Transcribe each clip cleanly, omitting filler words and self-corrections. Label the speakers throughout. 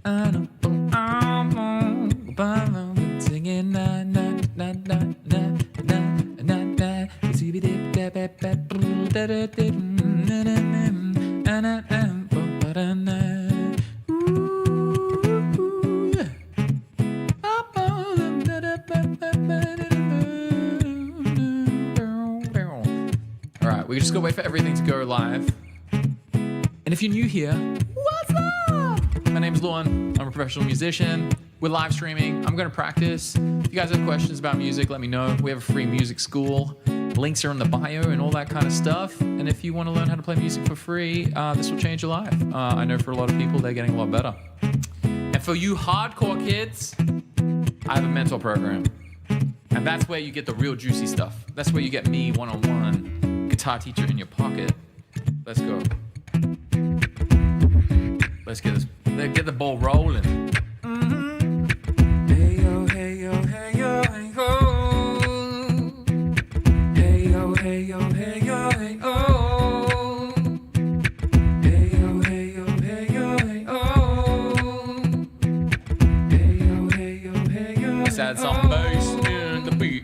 Speaker 1: I know I'm on, singing na na na na na na na na. All right, we just gotta wait for everything to go live. And if you're new here, what's up? My name's Lauren. I'm a professional musician. We're live streaming. I'm going to practice. If you guys have questions about music, let me know. We have a free music school. Links are in the bio and all that kind of stuff. And if you want to learn how to play music for free, this will change your life. I know for a lot of people, they're getting a lot better. And for you hardcore kids, I have a mentor program. And that's where you get the real juicy stuff. That's where you get me one-on-one, guitar teacher in your pocket. Let's go. Let's get the ball rolling. Mm-hmm. Hey yo, hey yo, hey yo, hey ho. Hey yo, hey yo, hey yo, hey oh. Hey yo, hey yo, hey yo, hey oh. Hey yo, hey yo, hey yo. Let's add some bass in the beat.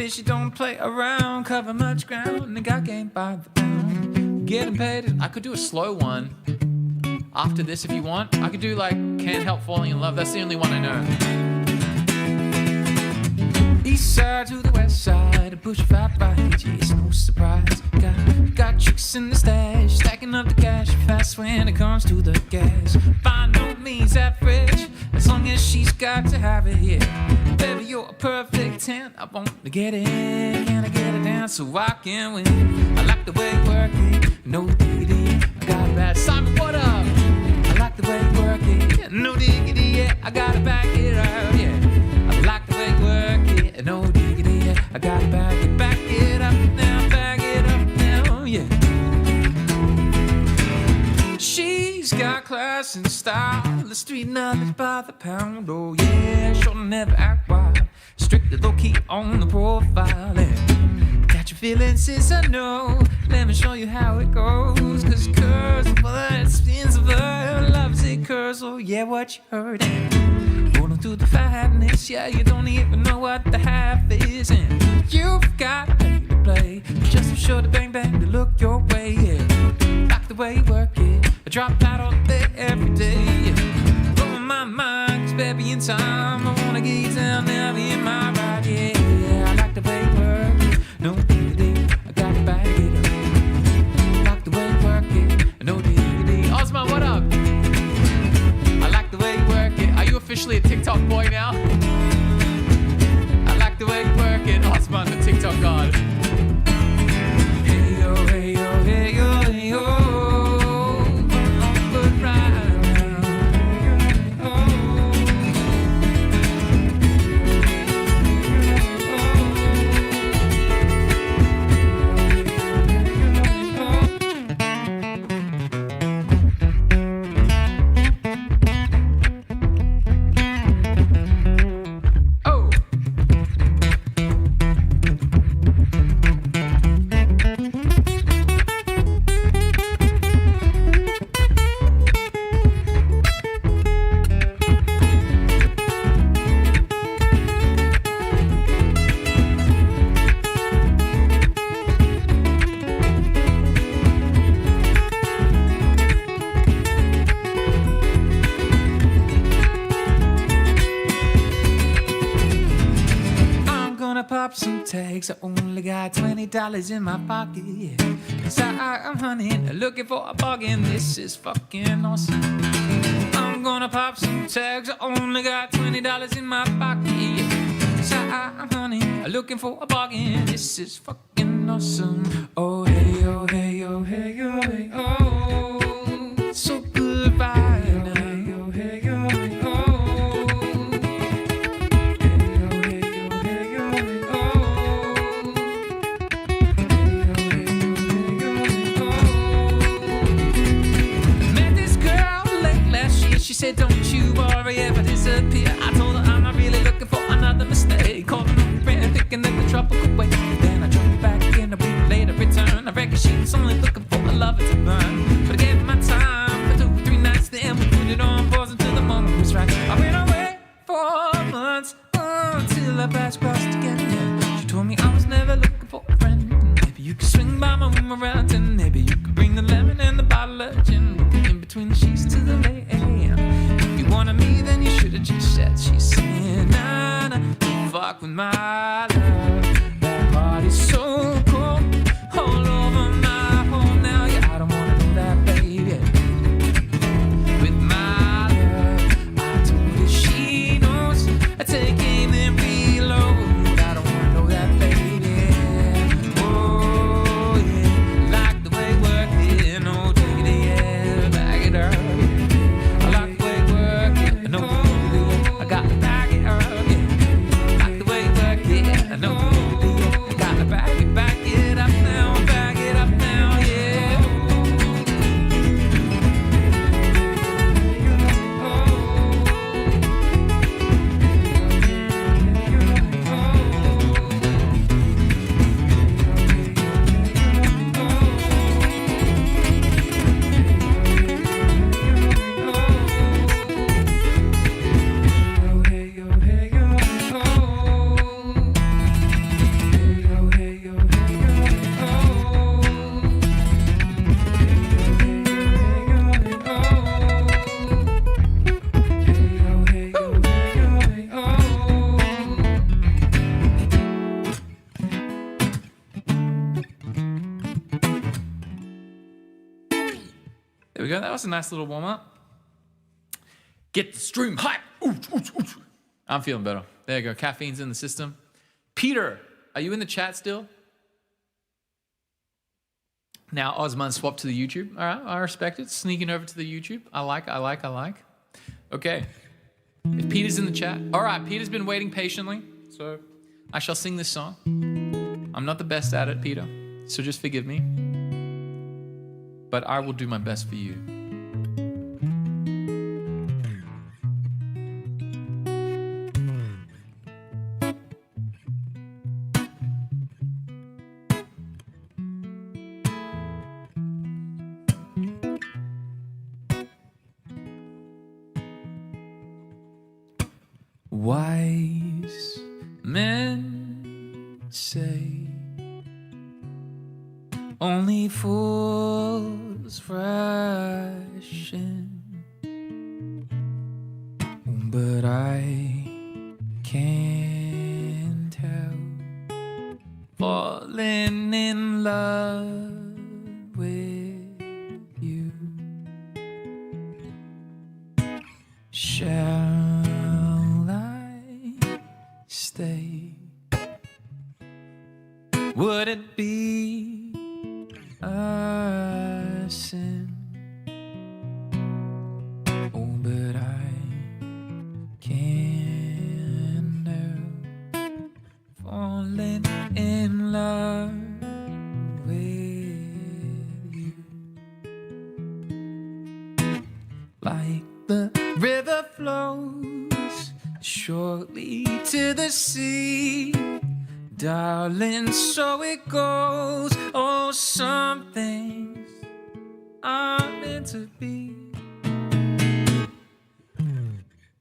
Speaker 1: She don't play around, cover much ground, and got game by the pound. Getting paid. I could do a slow one after this if you want. I could do like Can't Help Falling in Love. That's the only one I know. East side to the west side, a push 5 by it's no surprise. Got chicks in the stash, stacking up the cash fast when it comes to the gas. By no means average, as long as she's got to have it here. Baby, you're a perfect 10. I want to get it in, can I get it down so I can win? I like the way you work it, no diggity. I got a bad Simon, what up? I like the way you work it, no diggity, yeah. I gotta back it up, yeah. I like the way you work it, no diggity, yeah. I gotta back it up now, back it up now, yeah. She's got class and style, the street knowledge by the pound, oh yeah. She'll never act wild, strictly low-key on the profile, and catch your feelings, sis, I know. Let me show you how it goes, cause curves of blood, spins of blood, loves it curves, oh yeah, what you heard, and hold on to the fatness, yeah, you don't even know what the half is, and you've got to play, just be sure to bang bang to look your way, yeah. Like the way you work it, I drop out all day every day, yeah. Blowing my mind, cause baby in time I wanna get you down now in my ride, yeah. I like the way you work it, no diggity, I gotta back it up. Like the way you work it, no diggity. Ozma, what up? I like the way you work it. Are you officially a TikTok boy now? I like the way you work it. Osman, the TikTok god. Hey yo, hey yo, hey yo, hey yo. Good ride. some tags. I only got $20 in my pocket, yeah. 'Cause I'm hunting, looking for a bargain. This is fucking awesome. I'm gonna pop some tags. I only got $20 in my pocket, yeah. 'Cause I'm hunting, looking for a bargain. This is fucking awesome. Oh hey, oh hey, oh hey, oh hey, oh. So good right now. Oh hey, oh hey, oh. She said, don't you worry if I disappear. I told her I'm not really looking for another mistake. Calling on a friend, thinking that the trouble could wait. Then I jumped back in a week later, return. I reckon she was only looking for a lover to burn. But I gave her my time for 2 or 3 nights. Then we put it on pause until the moment was right. I went away for months until our paths crossed again. Yeah. She told me I was never looking for a friend. Maybe you could swing by my room around 10. Maybe you could bring the lemon and the bottle of gin. In between the sheets to the lake. If you wanted me, then you should've just said. She's saying, nah, nah, don't fuck with my love. That heart is so cold, all over my home now. Yeah, I don't wanna know that, baby. With my love, I told her she knows. I take aim and reload. I don't wanna know that, baby. Oh yeah, like the way we're here, no diggity, yeah, back it up. There we go. That was a nice little warm-up. Get the stream hype. I'm feeling better. There you go. Caffeine's in the system. Peter, are you in the chat still? Now Osman swapped to the YouTube. All right, I respect it. Sneaking over to the YouTube. I like. Okay. If Peter's in the chat. All right, Peter's been waiting patiently. So I shall sing this song. I'm not the best at it, Peter. So just forgive me. But I will do my best for you. Wise men say only fools rush in, but I can't help falling in love with you. Shall I stay? Would it be a sin? Oh, but I can't help falling in love with you. Like the river flows surely to the sea, darling, so it goes. Oh, some things are meant to be.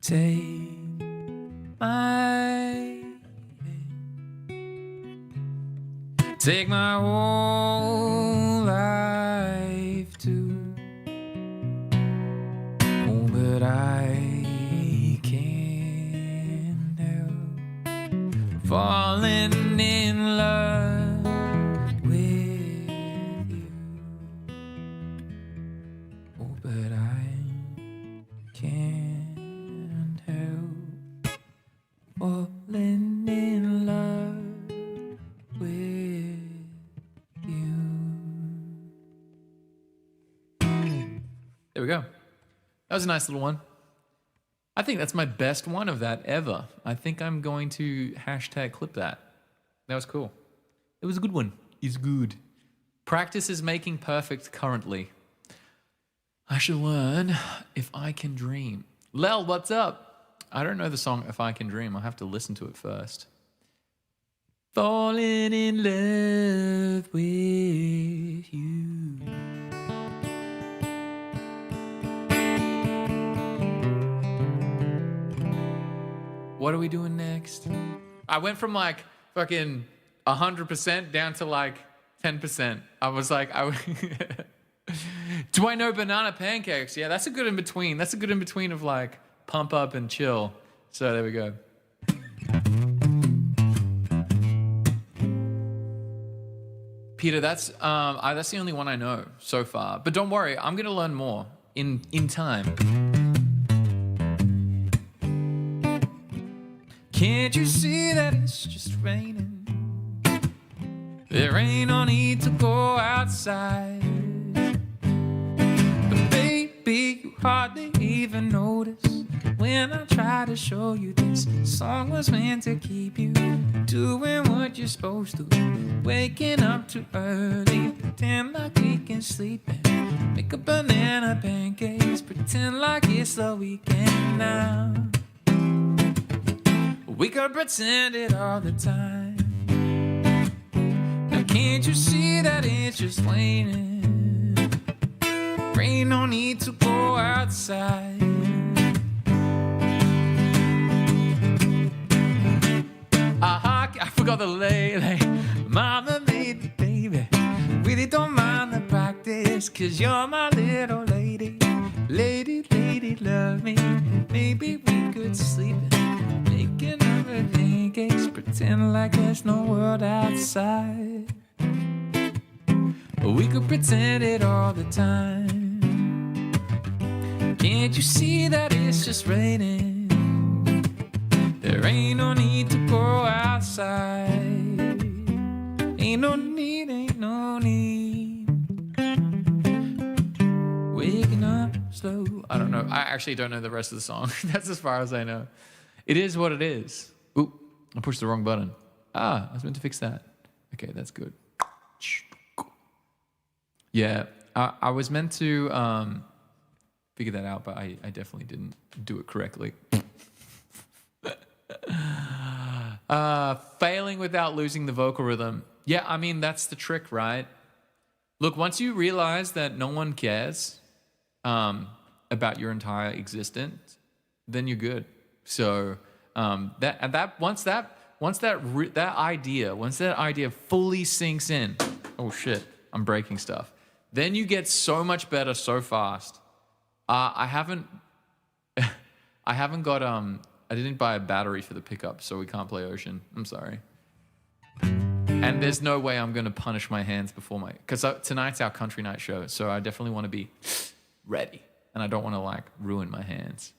Speaker 1: Take my hand, take my whole life too. Oh, but I can't help falling in we go. That was a nice little one. I think that's my best one of that ever. I think I'm going to hashtag clip that. That was cool. It was a good one. It's good. Practice is making perfect currently. I should learn If I Can Dream. Lel, what's up? I don't know the song If I Can Dream. I'll have to listen to it first. Falling in love with you. What are we doing next? I went from like fucking 100% down to like 10%. I was like, do I know Banana Pancakes? Yeah, that's a good in between. That's a good in between of like pump up and chill. So there we go. Peter, that's the only one I know so far. But don't worry, I'm gonna learn more in time. Can't you see that it's just raining? There ain't no need to go outside. But baby, you hardly even notice when I try to show you this song was meant to keep you doing what you're supposed to. Waking up too early, pretend like we can sleep in. Make a banana pancakes, pretend like it's the weekend now. We could pretend it all the time. Now can't you see that it's just raining? Ain't no need to go outside. I forgot the lay. Mama made me, baby. Really don't mind the practice, 'cause you're my little lady. Lady, love me. Maybe we could sleep in. Making up a pancakes, pretend like there's no world outside. We could pretend it all the time. Can't you see that it's just raining? There ain't no need to go outside. Ain't no need. Waking up slow. I don't know. I actually don't know the rest of the song. That's as far as I know. It is what it is. Ooh, I pushed the wrong button. I was meant to fix that. Okay, that's good. Yeah, I was meant to figure that out, but I definitely didn't do it correctly. Failing without losing the vocal rhythm. Yeah, I mean, that's the trick, right? Look, once you realize that no one cares about your entire existence, then you're good. So once that idea fully sinks in, oh shit, I'm breaking stuff. Then you get so much better so fast. I didn't buy a battery for the pickup, so we can't play Ocean. I'm sorry. And there's no way I'm going to punish my hands because tonight's our country night show, so I definitely want to be ready. And I don't want to, like, ruin my hands.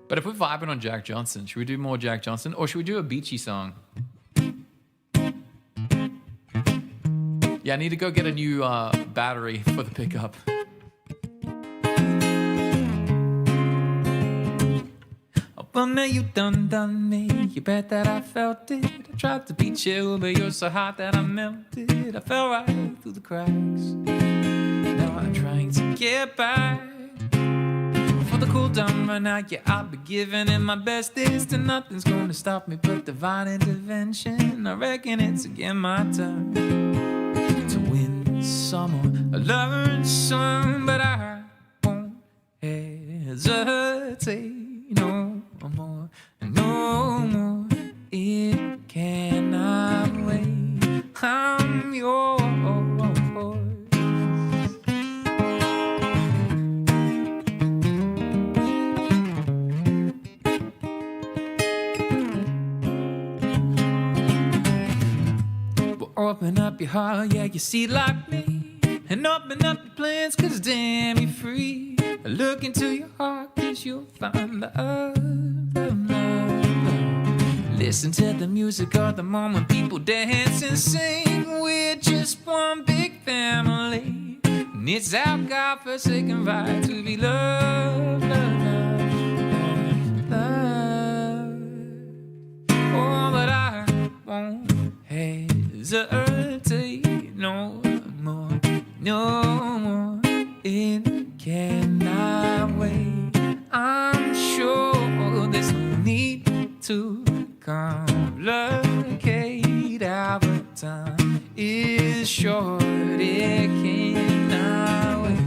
Speaker 1: But if we're vibing on Jack Johnson, should we do more Jack Johnson? Or should we do a beachy song? Yeah, I need to go get a new battery for the pickup. Oh, now you done me. You bet that I felt it. I tried to be chill, but you're so hot that I melted. I fell right through the cracks. Now I'm trying to get back. For the cool down right now, yeah, I'll be giving it my best. This and nothing's gonna stop me but divine intervention. I reckon it's again my turn to win some or learn some, but I won't hesitate no more, no more. It cannot wait. I'm yours. Open up your heart, yeah, you see like me. And open up your plans, 'cause damn, you're free. Look into your heart, 'cause you'll find love, love, love, love. Listen to the music of the moment, people dance and sing. We're just one big family, and it's our God-forsaken right to be loved, loved, loved, loved. Oh, but I won't hesitate no more, no more. It cannot wait. I'm sure there's no need to complicate. Our time is short. It cannot wait.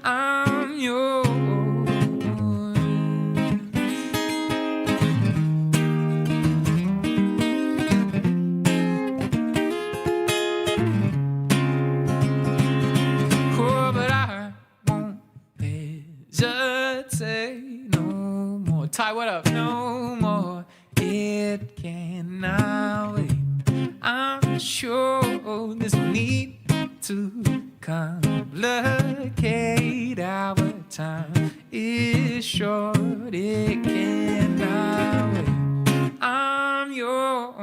Speaker 1: I'm yours. Oh, but I won't hesitate no more. Ty, what up? No more. It cannot wait. I'm sure there's no need to complicate. Our time is short. It cannot wait. I'm yours.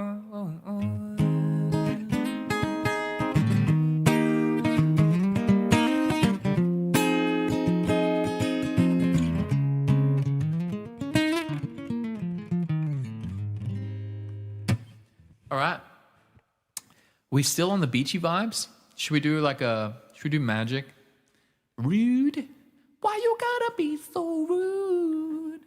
Speaker 1: All right. We still on the beachy vibes? Should we do magic? Rude? Why you gotta be so rude?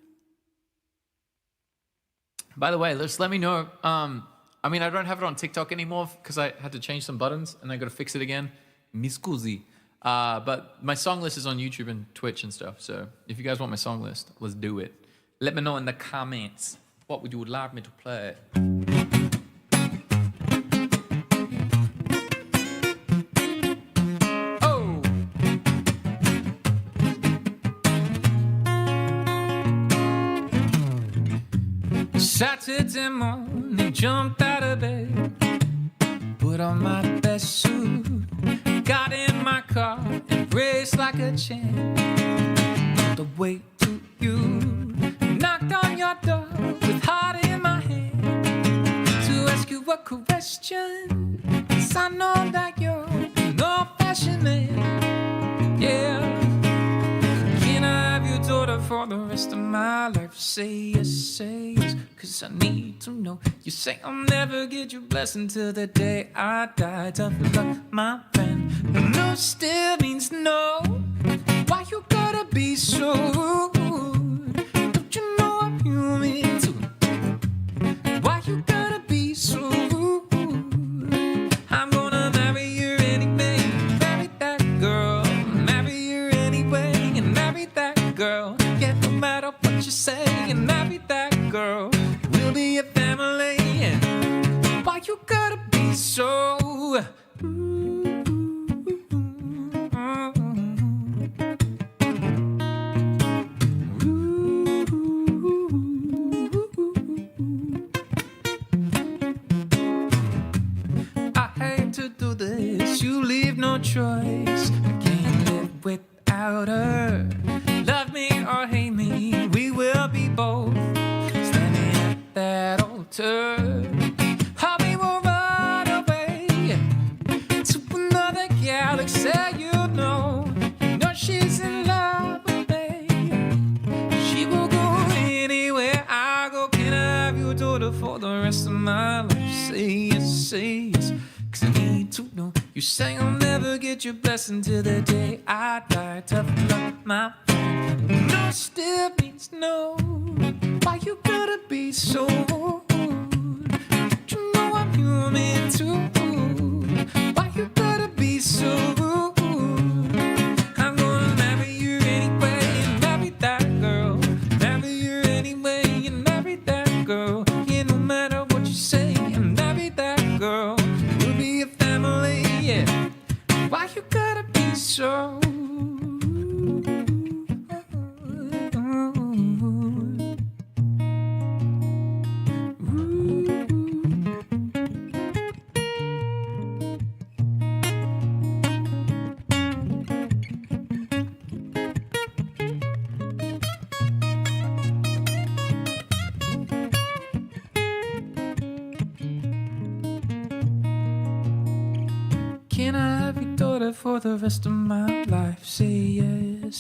Speaker 1: By the way, just let me know. I don't have it on TikTok anymore because I had to change some buttons and I gotta fix it again. Mi scusi. But my song list is on YouTube and Twitch and stuff. So if you guys want my song list, let's do it. Let me know in the comments what would you like me to play. Saturday morning, jumped out of bed, put on my best suit, got in my car and raced like a champ all the way to you. Knocked on your door with heart in my hand to ask you a question, 'cause I know that you're an old-fashioned man. Yeah. Can I have your daughter for the rest of my life? Say yes, 'cause I need to know. You say I'll never get your blessing till the day I die. Tough luck, my friend, but no still means no. Why you gotta be so rude? Don't you know I'm human too? Why you gotta be so rude? I'm gonna marry you anyway. Marry that girl. Marry you anyway. And marry that girl. Yeah, no matter what you say. And marry that girl. We'll be a family. And why you gotta be so you leave no choice. I can't live without her. Love me or hate me, we will be both standing at that altar. How we will run away to another galaxy. You know she's in love with me. She will go anywhere I go. Can I have your daughter for the rest of my life? Say yes, 'cause I need to know. You say I'll never get your blessing till the day I die. Tough luck, my friend. No still means no. Why you gotta be so rude? Don't you know I'm human too? Why you gotta be so rude? I'm gonna marry you anyway and marry that girl. Marry you anyway and marry that girl. Yeah, no matter what you say and marry that girl. We'll be a family. Yeah. Why you gotta be so together for the rest of my life. Say yes,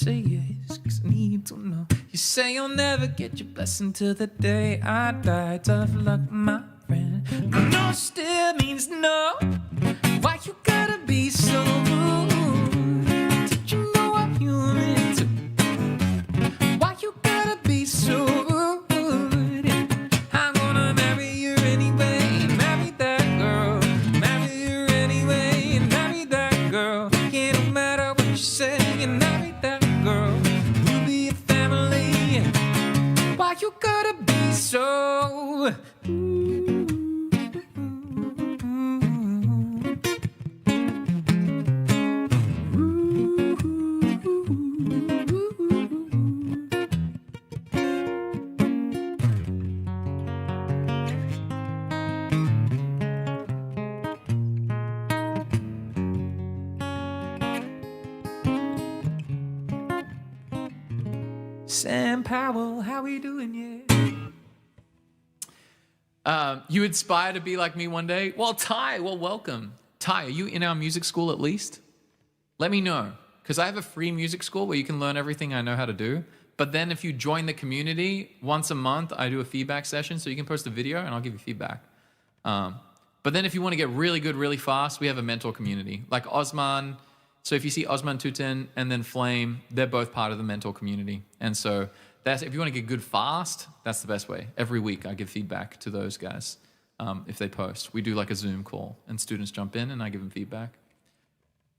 Speaker 1: 'cause I need to know. You say you'll never get your blessing till the day I die. Tough luck, my friend. But no still means no. Why you gotta be so rude? Did you know I'm human too? Why you gotta be so rude? I'm gonna marry you anyway. Marry that girl. Marry her anyway. Marry that girl. Yeah, no matter what you say, you marry that girl. We'll be a family. Why you gotta be so Sam Powell, how we doing, yeah? You aspire to be like me one day? Well, Ty, welcome. Ty, are you in our music school at least? Let me know, because I have a free music school where you can learn everything I know how to do. But then if you join the community, once a month, I do a feedback session, so you can post a video and I'll give you feedback. But then if you want to get really good really fast, we have a mentor community. Like Osman, so if you see Osman Tutin and then Flame, they're both part of the mentor community. And so if you want to get good fast, that's the best way. Every week I give feedback to those guys if they post. We do like a Zoom call and students jump in and I give them feedback.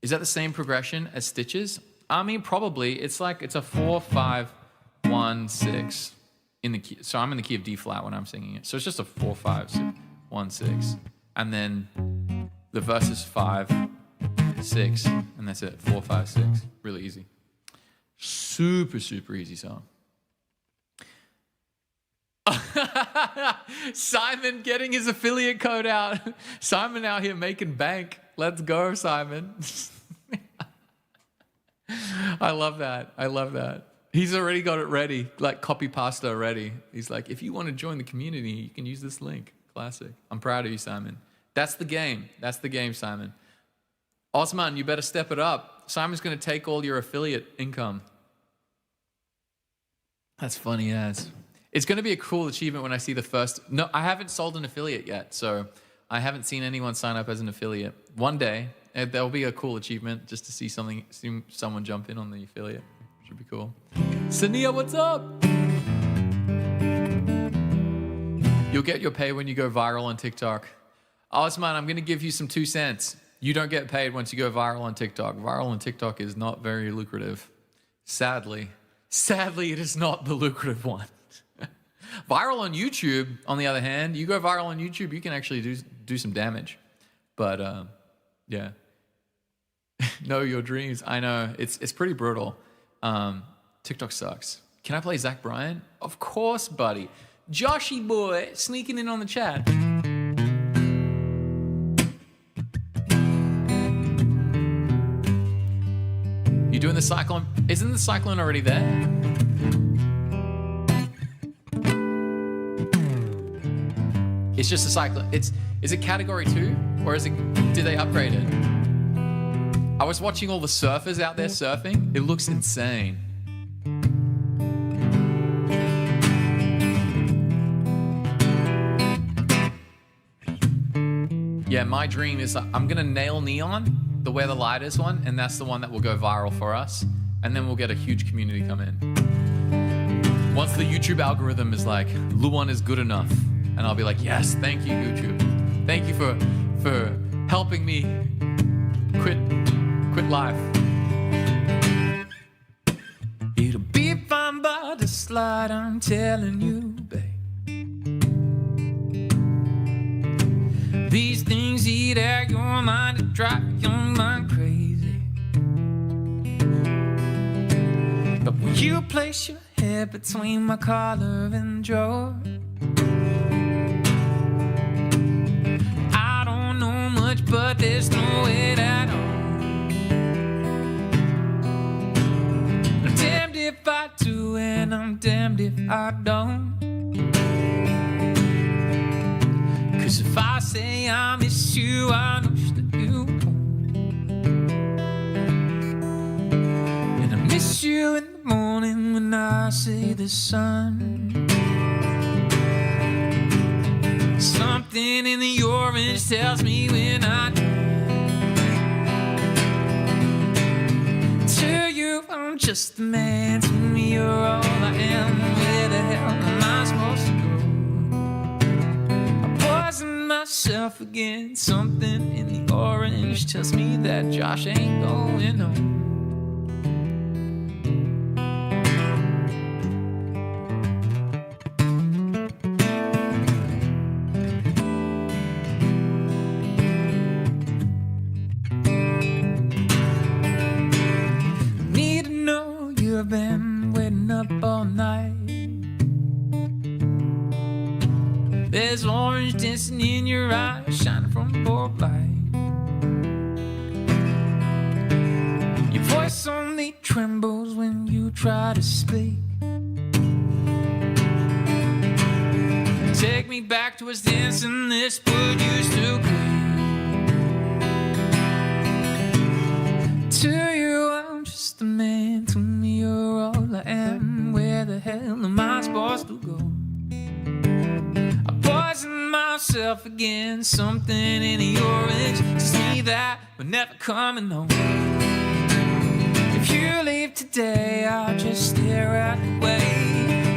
Speaker 1: Is that the same progression as Stitches? I mean, probably. It's a 4-5-1-6 in the key. So I'm in the key of D flat when I'm singing it. So it's just a 4-5-1-6. And then the verse is 5-6, and that's it. 4-5-6. Really easy. Super, super easy song. Simon getting his affiliate code out. Simon out here making bank. Let's go, Simon. I love that. He's already got it ready, like copy pasta already. He's like, if you want to join the community, you can use this link. Classic. I'm proud of you, Simon. That's the game, Simon. Osman, you better step it up. Simon's going to take all your affiliate income. That's funny as. It's going to be a cool achievement when I see the first. No, I haven't sold an affiliate yet, so I haven't seen anyone sign up as an affiliate. One day, there'll be a cool achievement just to see someone jump in on the affiliate. Should be cool. Sania, what's up? You'll get your pay when you go viral on TikTok. Osman, I'm going to give you some 2 cents. You don't get paid once you go viral on TikTok. Viral on TikTok is not very lucrative. Sadly, it is not the lucrative one. Viral on YouTube, on the other hand, you go viral on YouTube, you can actually do some damage. But yeah, know your dreams. I know it's pretty brutal. TikTok sucks. Can I play Zach Bryan? Of course, buddy. Joshy boy sneaking in on the chat. You doing the cyclone? Isn't the cyclone already there? It's just a cyclone. Is it category 2 or did they upgrade it? I was watching all the surfers out there surfing. It looks insane. Yeah, my dream is I'm gonna nail Neon, the Where the Light Is one, and that's the one that will go viral for us. And then we'll get a huge community come in. Once the YouTube algorithm is like, Luan is good enough. And I'll be like, yes, thank you, YouTube. Thank you for helping me quit life. It'll be fine by the slide, I'm telling you, babe. These things eat at your mind and drive your mind crazy. But when you place your head between my collar and drawer, but there's no way at all. I'm damned if I do and I'm damned if I don't. 'Cause if I say I miss you, I know that you won't. you in the morning when I see the sun. Something in the orange tells me when I to you, I'm just a man. To me, you're all I am. Where the hell am I supposed to go? I poison myself again. Something in the orange tells me that Josh ain't going home. You've been waiting up all night. There's orange dancing in your eyes, shining from the bulb light. Your voice only trembles when you try to speak. Take me back to us dancing this wood used to be. To you, I'm just a man. To me, you're all I am. Where the hell am I supposed to go? I poison myself again. Something in the orange tells me that we're never coming home. If you leave today, I'll just stare at the way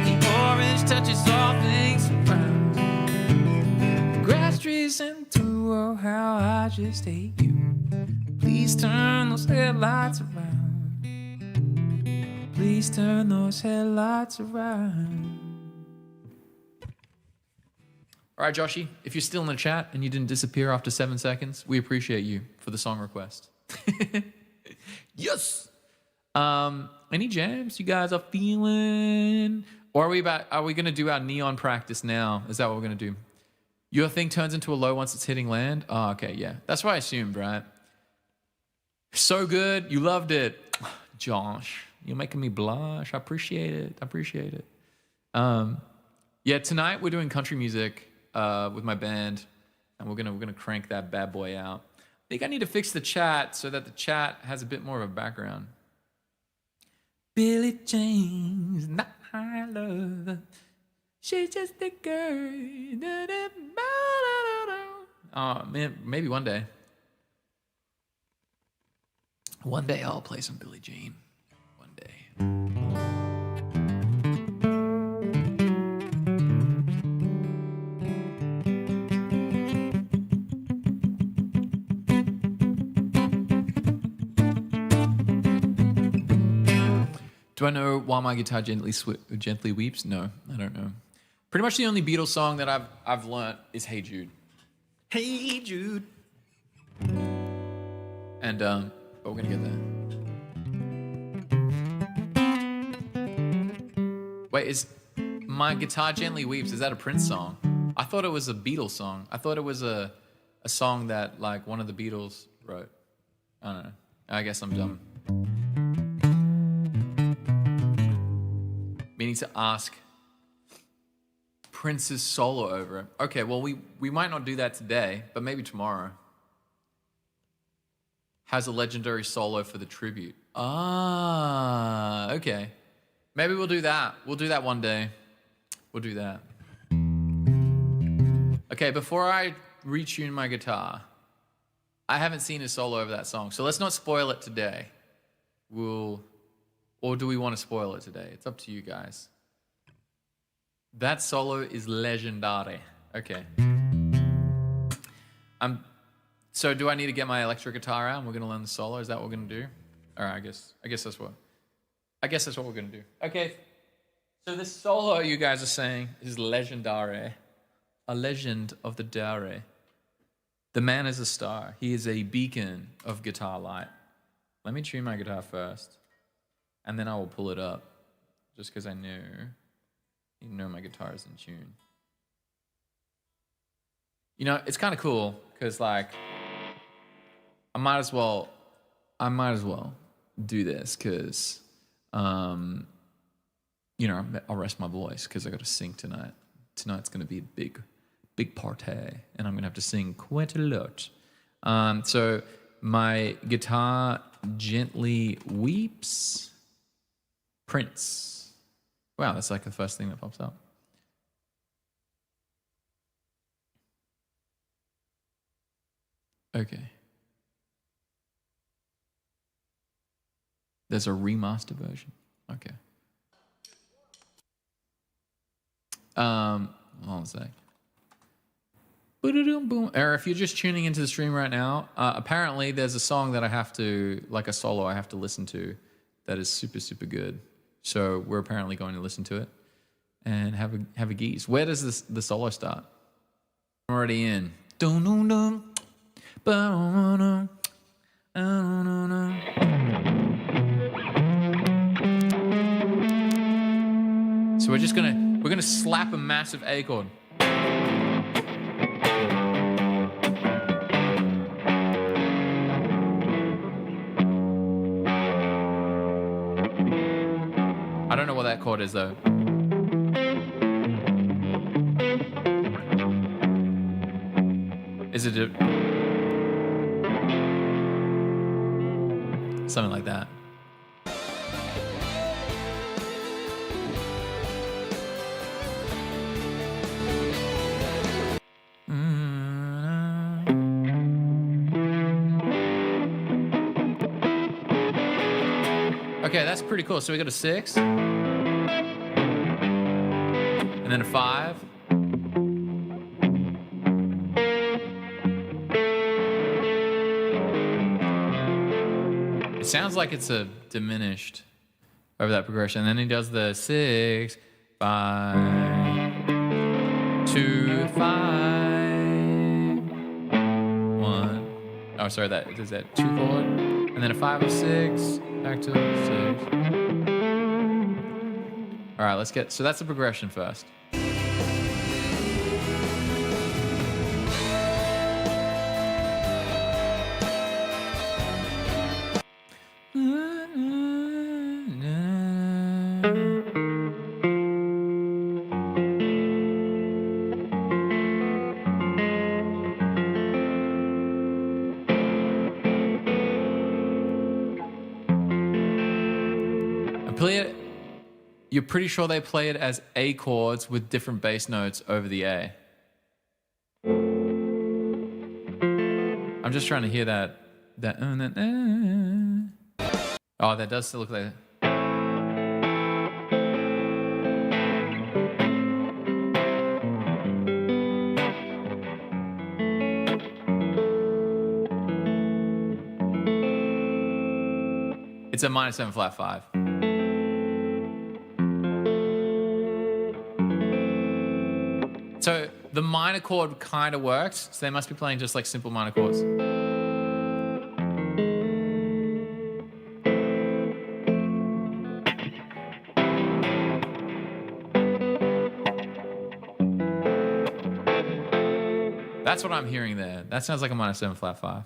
Speaker 1: the orange touches all things around. The grass, trees, and through, oh, how I just hate you. Please turn those headlights around. Please turn those headlights around. All right, Joshy, if you're still in the chat and you didn't disappear after 7 seconds, we appreciate you for the song request. Yes. Any jams you guys are feeling? Or are we gonna do our neon practice now? Is that what we're gonna do? Your thing turns into a low once it's hitting land? Oh, okay, yeah. That's what I assumed, right? So good. You loved it. Josh, you're making me blush. I appreciate it. Yeah, tonight we're doing country music with my band, and we're gonna crank that bad boy out. I think I need to fix the chat so that the chat has a bit more of a background. Billie Jean's not my love. She's just a girl. Oh man, maybe one day. One day I'll play some Billie Jean. One day. Do I know While My Guitar Gently Weeps? No, I don't know. Pretty much the only Beatles song that I've learnt is Hey Jude. Hey Jude. And but we're gonna get there. Wait, is My Guitar Gently Weeps, is that a Prince song? I thought it was a Beatles song. I thought it was a song that like one of the Beatles wrote. I don't know. I guess I'm dumb. Meaning to ask Prince's solo over it. Okay, well, we might not do that today, but maybe tomorrow. Has a legendary solo for the tribute. Ah, okay. Maybe we'll do that. We'll do that one day. We'll do that. Okay, before I retune my guitar, I haven't seen a solo over that song, so let's not spoil it today. Or do we want to spoil it today? It's up to you guys. That solo is legendary. Okay. So do I need to get my electric guitar out and we're going to learn the solo? Is that what we're going to do? All right, I guess that's what we're going to do. Okay. So this solo you guys are saying is legendary. A legend of the dowry. The man is a star. He is a beacon of guitar light. Let me tune my guitar first. And then I will pull it up, just because I know my guitar is in tune. You know, it's kind of cool, because like, I might as well do this, because, I'll rest my voice, because I got to sing tonight. Tonight's going to be a big party, and I'm going to have to sing quite a lot. So my guitar gently weeps. Prince. Wow, that's like the first thing that pops up. Okay. There's a remaster version. Okay. Hold on a sec. Boom. Or if you're just tuning into the stream right now, apparently there's a song that I have to, like a solo, I have to listen to that is super, super good. So we're apparently going to listen to it and have a geese. Where does the solo start? I'm already in. So we're gonna slap a massive A chord. I don't know what that chord is though. Is it something like that? Okay, that's pretty cool. So we got a 6, and then a 5. It sounds like it's a diminished over that progression. And then he does the 6, 5, 2, 5, 1. Oh, sorry, that is that 2 chord, and then a 5 or 6. Back to 6. All right, let's get, so that's the progression first. You're pretty sure they play it as A chords with different bass notes over the A. I'm just trying to hear that. Oh, that does still look like that. It's a minor 7 flat 5. So the minor chord kind of works, so they must be playing just like simple minor chords. That's what I'm hearing there. That sounds like a minor 7 flat 5.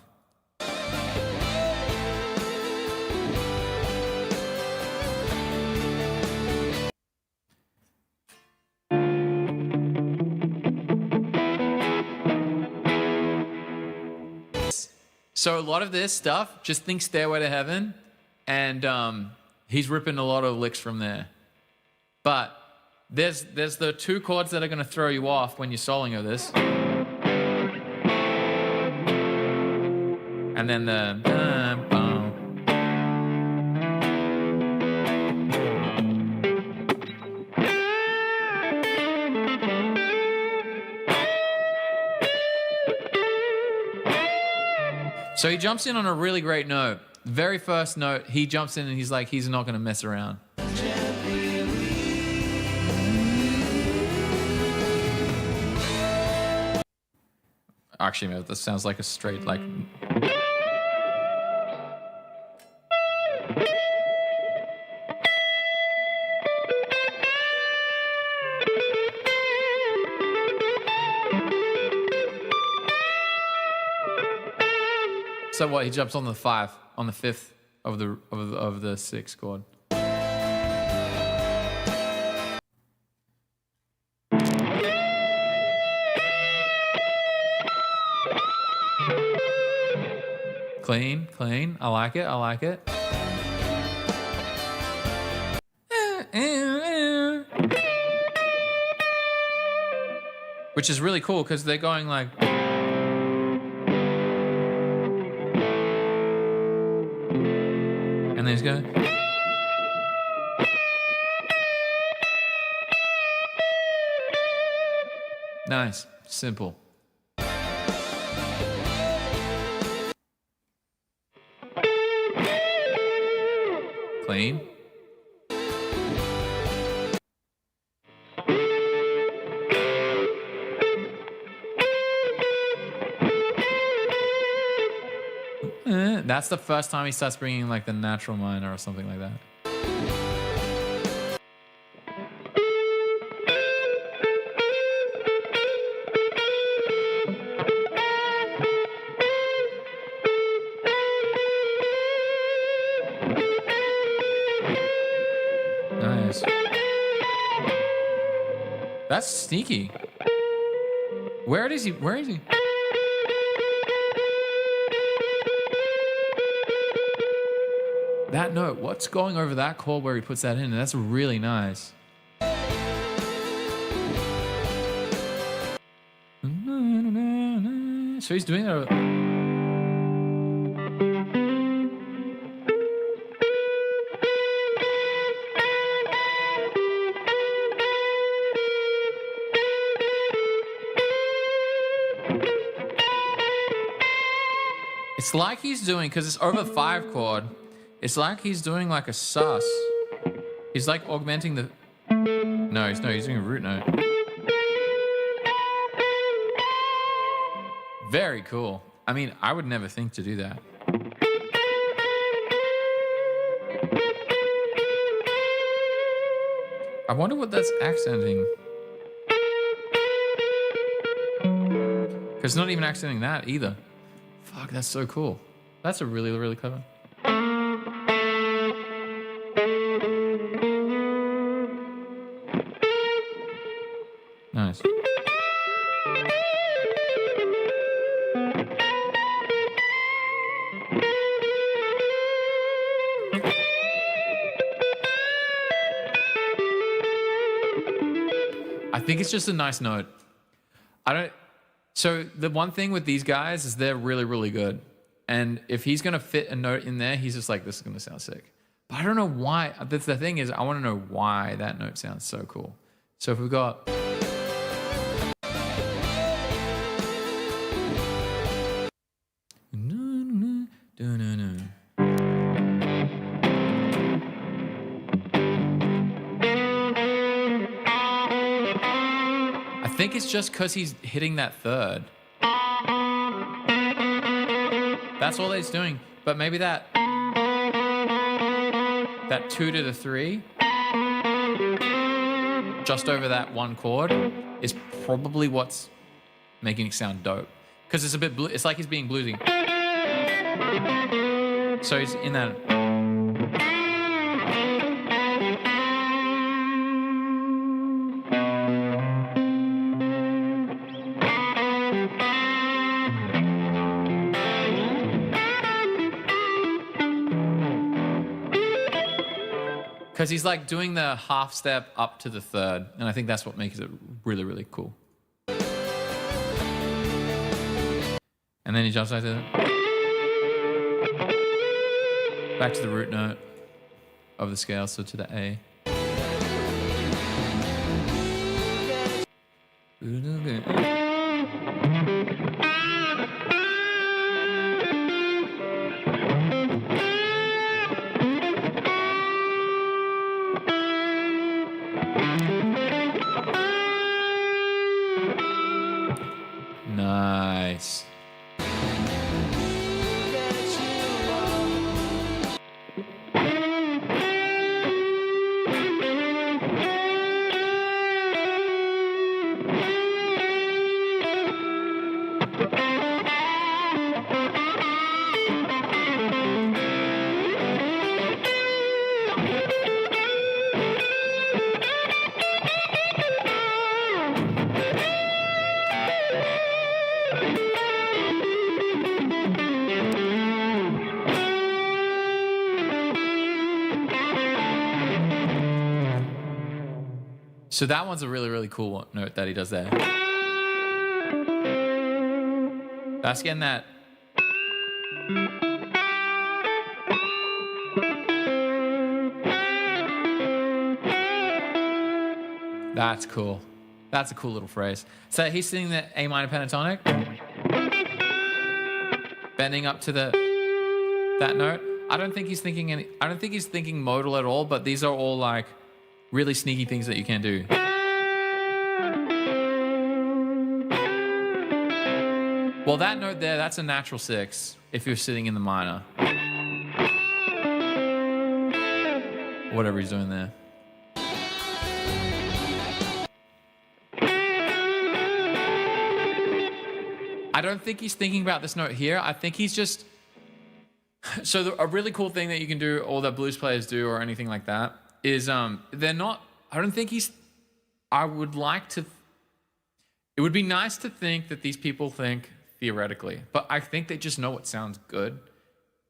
Speaker 1: So a lot of this stuff, just think Stairway to Heaven, and he's ripping a lot of licks from there. But there's the 2 chords that are going to throw you off when you're soloing of this. And then the... So he jumps in on a really great note. Very first note, he jumps in and he's like, he's not going to mess around. Actually, no, this sounds like a straight, like... So what? He jumps on the 5, on the 5th of the 6 chord. Clean. I like it. which is really cool because they're going like. And then he's going. Nice. Simple. Clean. That's the first time he starts bringing like the natural minor or something like that. Nice. That's sneaky. Where is he? Where is he? That note, what's going over that chord where he puts that in? That's really nice. So he's doing that. It's like he's doing, because it's over 5 chord. It's like he's doing like a sus. He's like augmenting the... No, he's doing a root note. Very cool. I mean, I would never think to do that. I wonder what that's accenting. Because it's not even accenting that either. Fuck, that's so cool. That's a really, really clever... Nice. I think it's just a nice note. So the one thing with these guys is they're really, really good. And if he's going to fit a note in there, he's just like, this is going to sound sick. But I don't know why. The thing is, I want to know why that note sounds so cool. So if we've got... I think it's just because he's hitting that third. That's all he's doing. But maybe that 2 to the 3, just over that one chord, is probably what's making it sound dope. Because it's a bit, it's like he's being bluesy. So he's in that. Because he's like doing the half step up to the third. And I think that's what makes it really, really cool. And then he jumps back to the root note of the scale, so to the A. Nice. So that one's a really, really cool note that he does there. That's getting that. That's cool. That's a cool little phrase. So he's singing the A minor pentatonic, bending up to that note. I don't think he's thinking modal at all, but these are all like really sneaky things that you can do. Well, that note there, that's a natural 6 if you're sitting in the minor. Whatever he's doing there. I don't think he's thinking about this note here. I think he's just... So a really cool thing that you can do, or that blues players do, or anything like that, is they're not... I don't think he's... I would like to... It would be nice to think that these people think theoretically, but I think they just know what sounds good.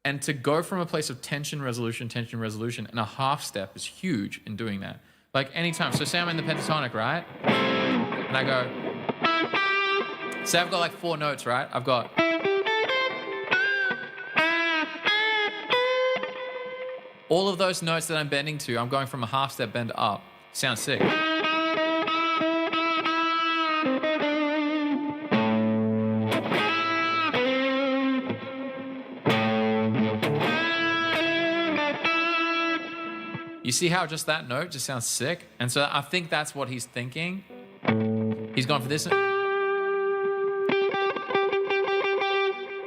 Speaker 1: And to go from a place of tension, resolution, and a half step is huge in doing that. Like anytime. So say I'm in the pentatonic, right? And I go... Say I've got like 4 notes, right? I've got... All of those notes that I'm bending to, I'm going from a half step bend up. Sounds sick. You see how just that note just sounds sick? And so I think that's what he's thinking. He's gone for this.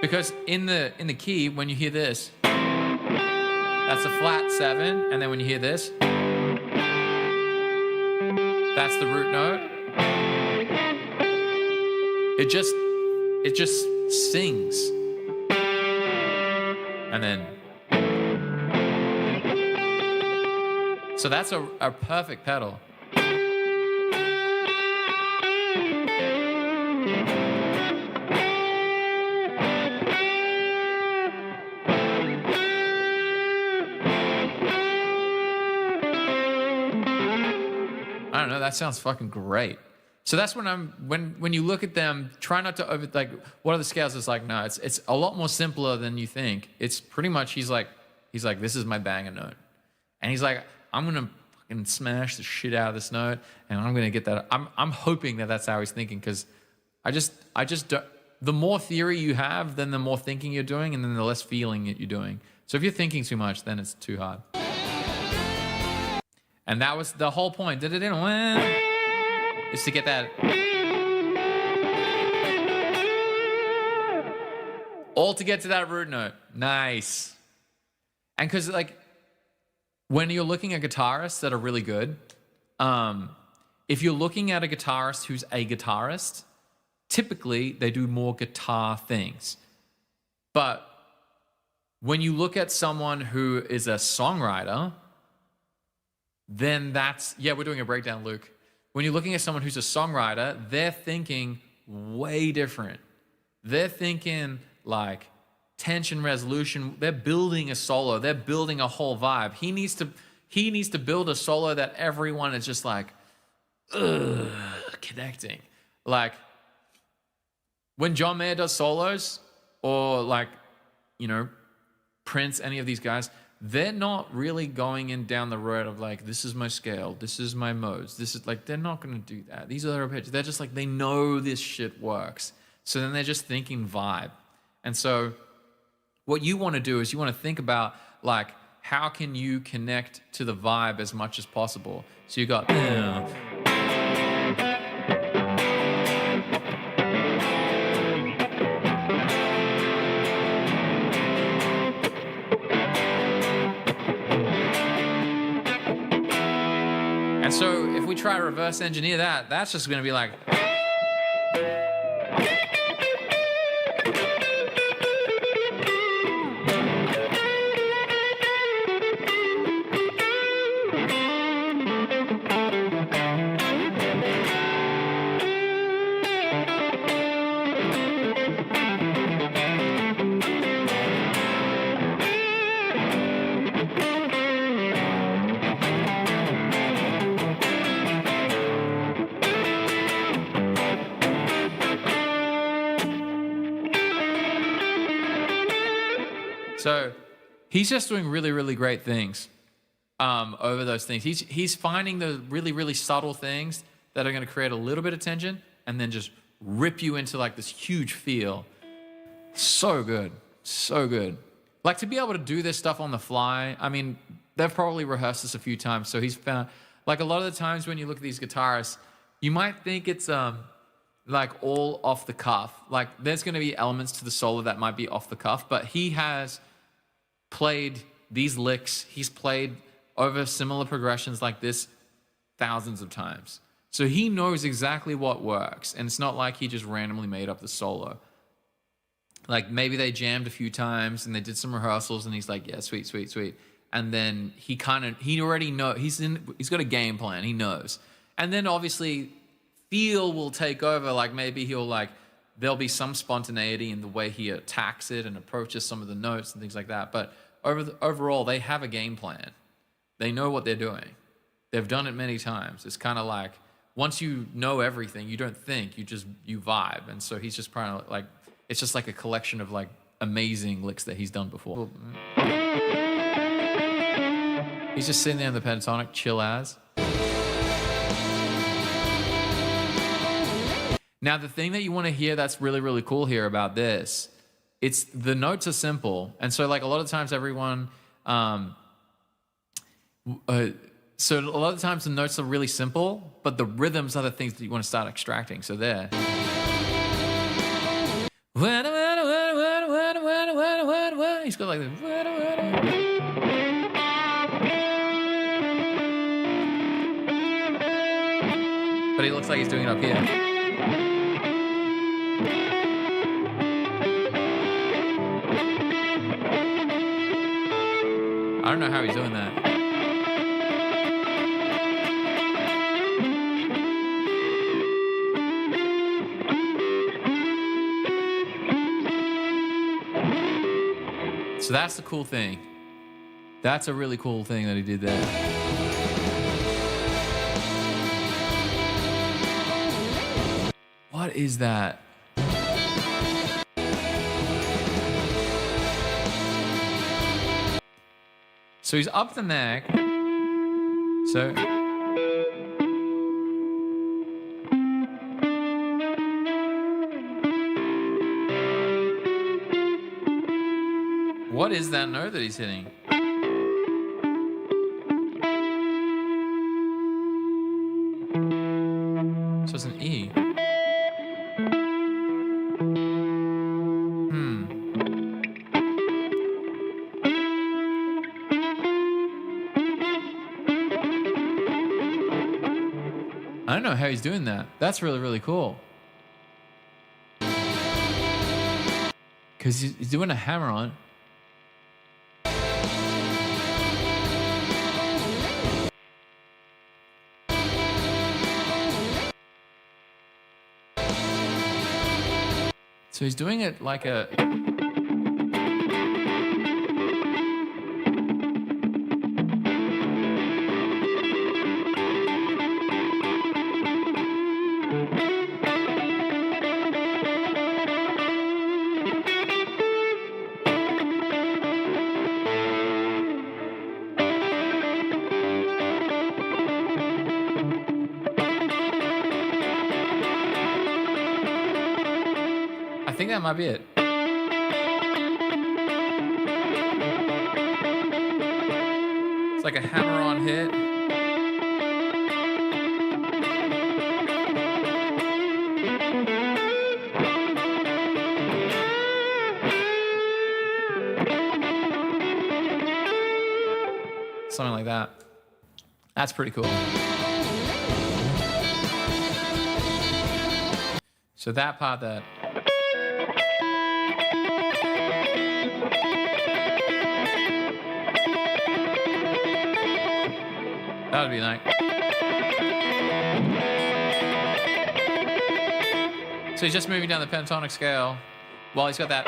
Speaker 1: Because in the key, when you hear this, that's a flat 7, and then when you hear this, that's the root note. It just sings. And then... So that's a perfect pedal. I don't know, that sounds fucking great. So that's when you look at them, try not to over, like, what are the scales? It's like, no, it's a lot more simpler than you think. It's pretty much, he's like, this is my banger note. And he's like, I'm gonna fucking smash the shit out of this note, and I'm gonna get that. I'm hoping that that's how he's thinking, because I just don't, the more theory you have, then the more thinking you're doing, and then the less feeling that you're doing. So if you're thinking too much, then it's too hard. And that was the whole point. Is to get that all to get to that root note. Nice. And because like, when you're looking at guitarists that are really good, if you're looking at a guitarist who's a guitarist, typically they do more guitar things. But when you look at someone who is a songwriter, then that's... Yeah, we're doing a breakdown, Luke. When you're looking at someone who's a songwriter, they're thinking way different. They're thinking like... tension, resolution. They're building a solo. They're building a whole vibe. He needs to build a solo that everyone is just like, connecting. Like when John Mayer does solos, or like, you know, Prince, any of these guys, they're not really going in down the road of like, this is my scale, this is my modes, this is like, they're not going to do that. These are their pitches. They're just like, they know this shit works. So then they're just thinking vibe. And so what you want to do is you want to think about like, how can you connect to the vibe as much as possible? So you got... And so if we try to reverse engineer that, that's just going to be like... So he's just doing really, really great things over those things. He's finding the really, really subtle things that are going to create a little bit of tension and then just rip you into like this huge feel. So good. So good. Like to be able to do this stuff on the fly. I mean, they've probably rehearsed this a few times. So he's found, like a lot of the times when you look at these guitarists, you might think it's like all off the cuff. Like there's going to be elements to the solo that might be off the cuff, but he has played these licks. He's played over similar progressions like this thousands of times. So he knows exactly what works. And it's not like he just randomly made up the solo. Like maybe they jammed a few times and they did some rehearsals and he's like, yeah, sweet, sweet, sweet. And then he already knows, he's got a game plan, he knows. And then obviously feel will take over, like maybe there'll be some spontaneity in the way he attacks it and approaches some of the notes and things like that. But overall, they have a game plan. They know what they're doing. They've done it many times. It's kind of like, once you know everything, you don't think, you vibe. And so he's just trying to like, it's just like a collection of like amazing licks that he's done before. He's just sitting there in the pentatonic, chill as. Now, the thing that you want to hear that's really, really cool here about this, it's the notes are simple. And so like a lot of times everyone, so a lot of times the notes are really simple, but the rhythms are the things that you want to start extracting. So there. He's got like this. But he looks like he's doing it up here. I don't know how he's doing that. So that's the cool thing. That's a really cool thing that he did there. What is that? So he's up the neck. So what is that note that he's hitting? So it's an E. I don't know how he's doing that. That's really, really cool. Because he's doing a hammer on. So he's doing it like a... I think that might be it. It's like a hammer-on hit. Something like that. That's pretty cool. So that part that... That would be nice. So he's just moving down the pentatonic scale while he's got that.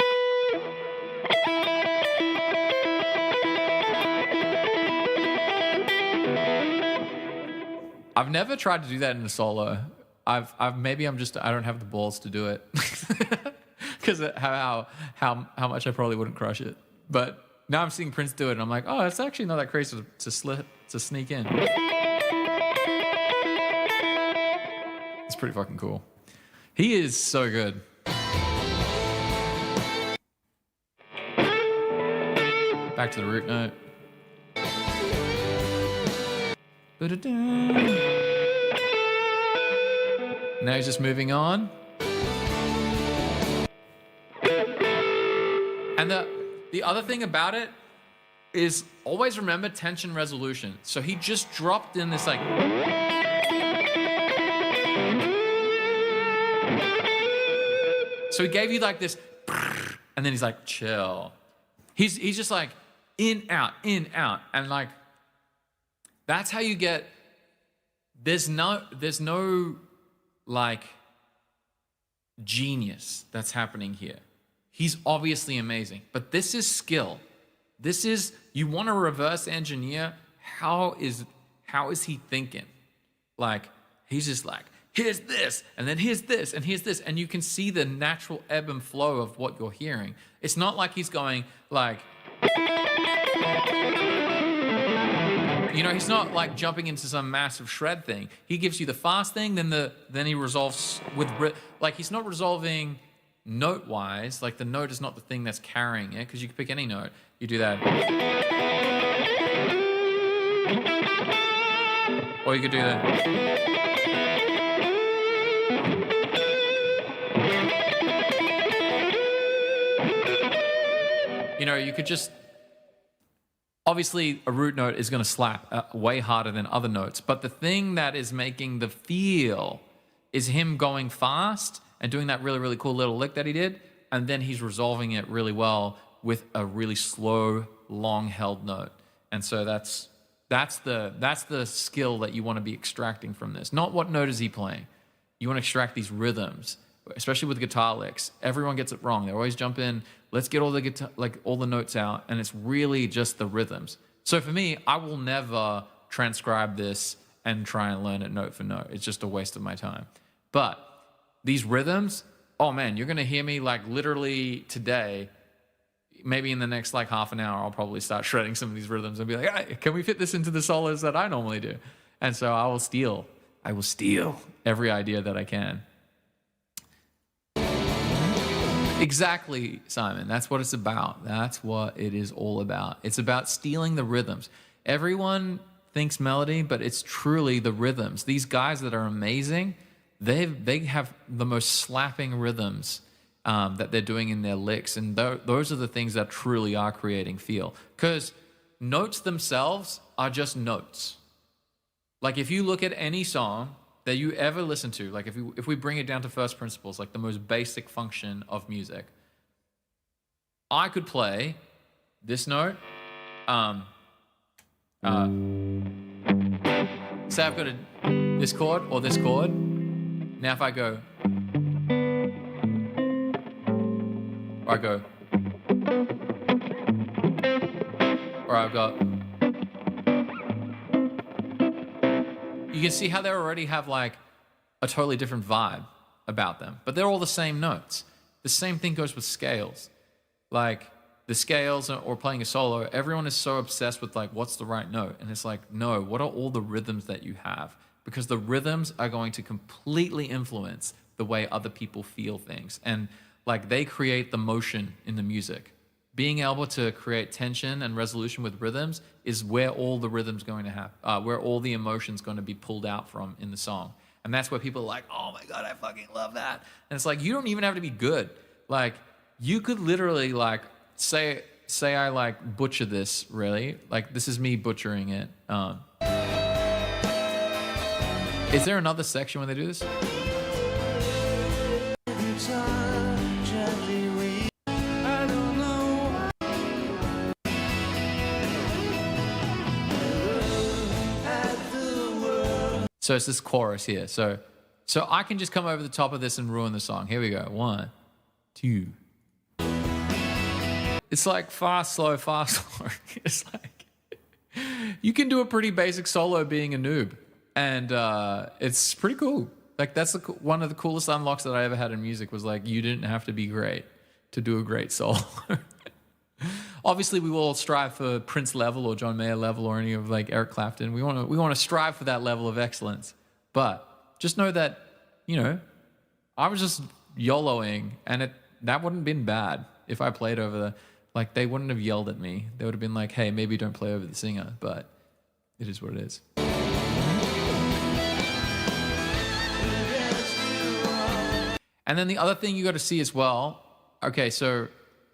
Speaker 1: I've never tried to do that in a solo. Maybe I don't have the balls to do it because how much I probably wouldn't crush it. But now I'm seeing Prince do it, and I'm like, oh, it's actually not that crazy to sneak in. It's pretty fucking cool. He is so good. Back to the root note. Now he's just moving on. And the other thing about it is always remember tension resolution. So he just dropped in this like... So he gave you like this, and then he's like, chill. He's just like in, out, and like, that's how you get, there's no like genius that's happening here. He's obviously amazing, but this is skill. This is, you want to reverse engineer, how is he thinking? Like, he's just like, here's this, and then here's this, and here's this, and you can see the natural ebb and flow of what you're hearing. It's not like he's going like, you know, he's not like jumping into some massive shred thing. He gives you the fast thing, then he resolves with, like, he's not resolving note-wise. Like, the note is not the thing that's carrying it, because you can pick any note. You do that. Or you could do that. You know, you could just, obviously a root note is going to slap way harder than other notes, but the thing that is making the feel is him going fast and doing that really, really cool little lick that he did, and then he's resolving it really well with a really slow, long-held note. And so that's the skill that you want to be extracting from this. Not what note is he playing. You want to extract these rhythms, especially with guitar licks. Everyone gets it wrong. They always jump in, let's get all the guitar, like all the notes out, and it's really just the rhythms. So for me, I will never transcribe this and try and learn it note for note. It's just a waste of my time. But these rhythms, oh man, you're gonna hear me like literally today, maybe in the next like half an hour, I'll probably start shredding some of these rhythms and be like, hey, can we fit this into the solos that I normally do? And so I will steal every idea that I can. Exactly, Simon. That's what it's about. That's what it is all about. It's about stealing the rhythms. Everyone thinks melody, but it's truly the rhythms. These guys that are amazing, they have the most slapping rhythms that they're doing in their licks, and those are the things that truly are creating feel. Because notes themselves are just notes. Like if you look at any song that you ever listen to, like if we bring it down to first principles, like the most basic function of music, I could play this note. Say I've got this chord or this chord. Now if I go, or I go, or I've got, you can see how they already have like a totally different vibe about them, but they're all the same notes. The same thing goes with scales. Like the scales or playing a solo, everyone is so obsessed with like, what's the right note? And it's like, no, what are all the rhythms that you have? Because the rhythms are going to completely influence the way other people feel things. And like they create the motion in the music. Being able to create tension and resolution with rhythms is where all the rhythm's going to happen, where all the emotion's going to be pulled out from in the song. And that's where people are like, oh my God, I fucking love that. And it's like, you don't even have to be good. Like you could literally like say I like butcher this really. Like this is me butchering it. Is there another section when they do this? So it's this chorus here. So I can just come over the top of this and ruin the song. Here we go. 1, 2. It's like fast, slow, fast, slow. It's like you can do a pretty basic solo being a noob, and it's pretty cool. Like that's one of the coolest unlocks that I ever had in music was like you didn't have to be great to do a great solo. obviously we will all strive for Prince level or John Mayer level or any of like Eric Clapton. We want to strive for that level of excellence. But just know that, I was just YOLOing, and that wouldn't have been bad if I played over the, like, they wouldn't have yelled at me. They would have been like, hey, maybe don't play over the singer, but it is what it is. And then the other thing you got to see as well, okay, so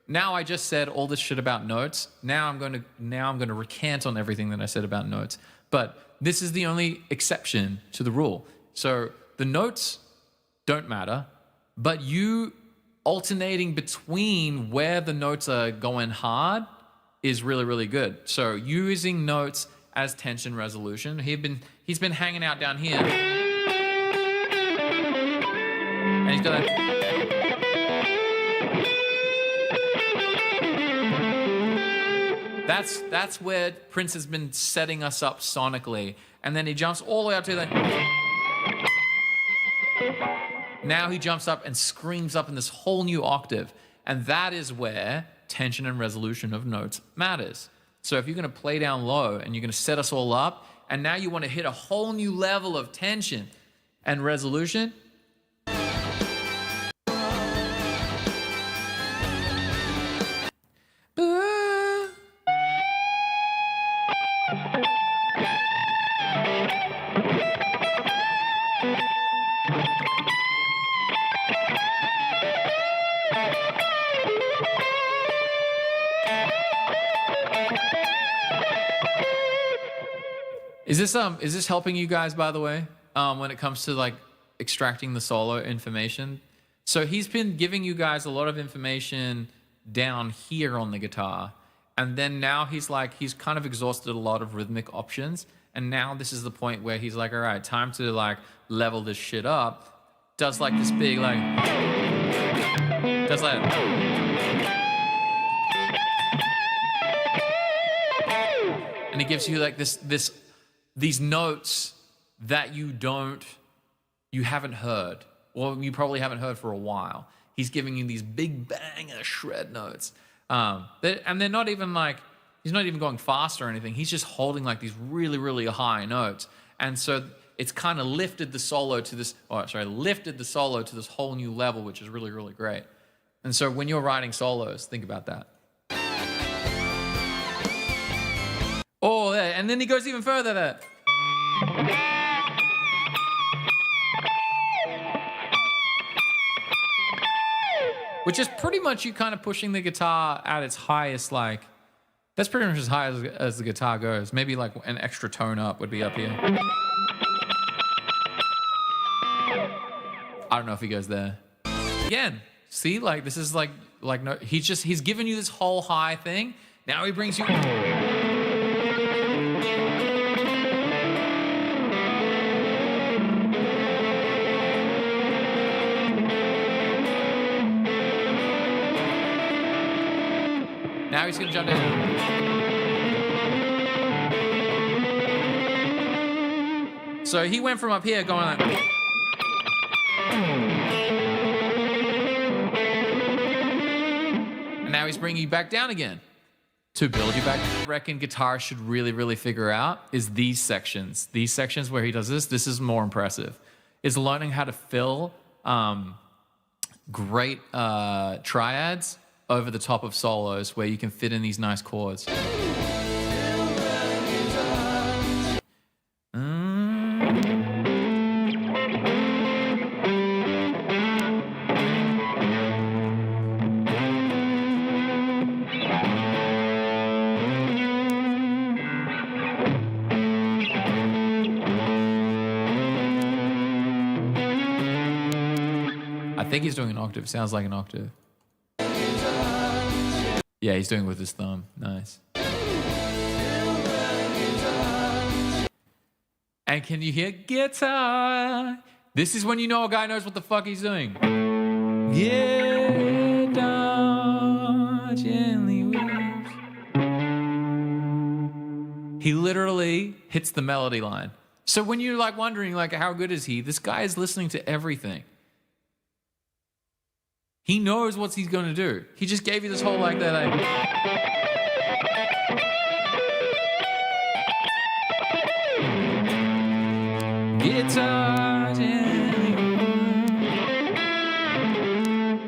Speaker 1: now I just said all this shit about notes. Now I'm going to recant on everything that I said about notes. But this is the only exception to the rule. So the notes don't matter, but you alternating between where the notes are going hard is really, really good. So using notes as tension resolution. He's been hanging out down here. And he's got that. That's where Prince has been setting us up sonically. And then he jumps all the way up to the... Now he jumps up and screams up in this whole new octave. And that is where tension and resolution of notes matters. So if you're going to play down low and you're going to set us all up, and now you want to hit a whole new level of tension and resolution... Is this helping you guys, by the way, when it comes to like extracting the solo information? So he's been giving you guys a lot of information down here on the guitar, and then now he's kind of exhausted a lot of rhythmic options, and now this is the point where he's like, all right, time to like level this shit up. Does like this big like, does like. And he gives you like these notes that you haven't heard, or you probably haven't heard for a while. He's giving you these big banger shred notes. And they're not even like, he's not even going fast or anything. He's just holding like these really, really high notes. And so it's kind of lifted the solo to this whole new level, which is really, really great. And so when you're writing solos, think about that. Oh, and then he goes even further there. Which is pretty much you kind of pushing the guitar at its highest, like, that's pretty much as high as the guitar goes. Maybe like an extra tone up would be up here. I don't know if he goes there. Again, see, like this is like no, he's giving you this whole high thing. Now he brings you... Now he's going to jump in. So he went from up here going like... And now he's bringing you back down again. To build you back, I reckon guitarists should really, really figure out is these sections. These sections where he does this is more impressive. Is learning how to fill great triads over the top of solos where you can fit in these nice chords. I think he's doing an octave. Sounds like an octave. Yeah, he's doing it with his thumb. Nice. And can you hear guitar? This is when you know a guy knows what the fuck he's doing. Guitar gently weeps. He literally hits the melody line. So when you're like wondering like how good is he, this guy is listening to everything. He knows what he's going to do. He just gave you this whole like that. Like... guitars.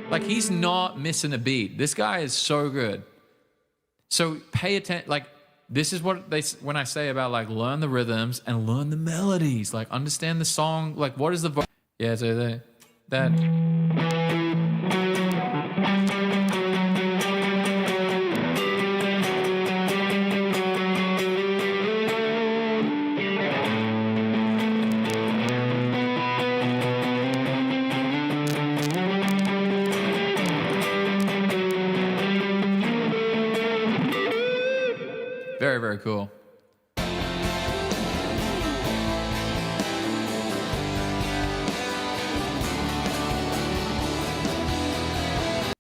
Speaker 1: Like, he's not missing a beat. This guy is so good. So pay attention. Like, this is what when I say about like learn the rhythms and learn the melodies. Like, understand the song. Like, what is the yeah? So that. Very, very cool.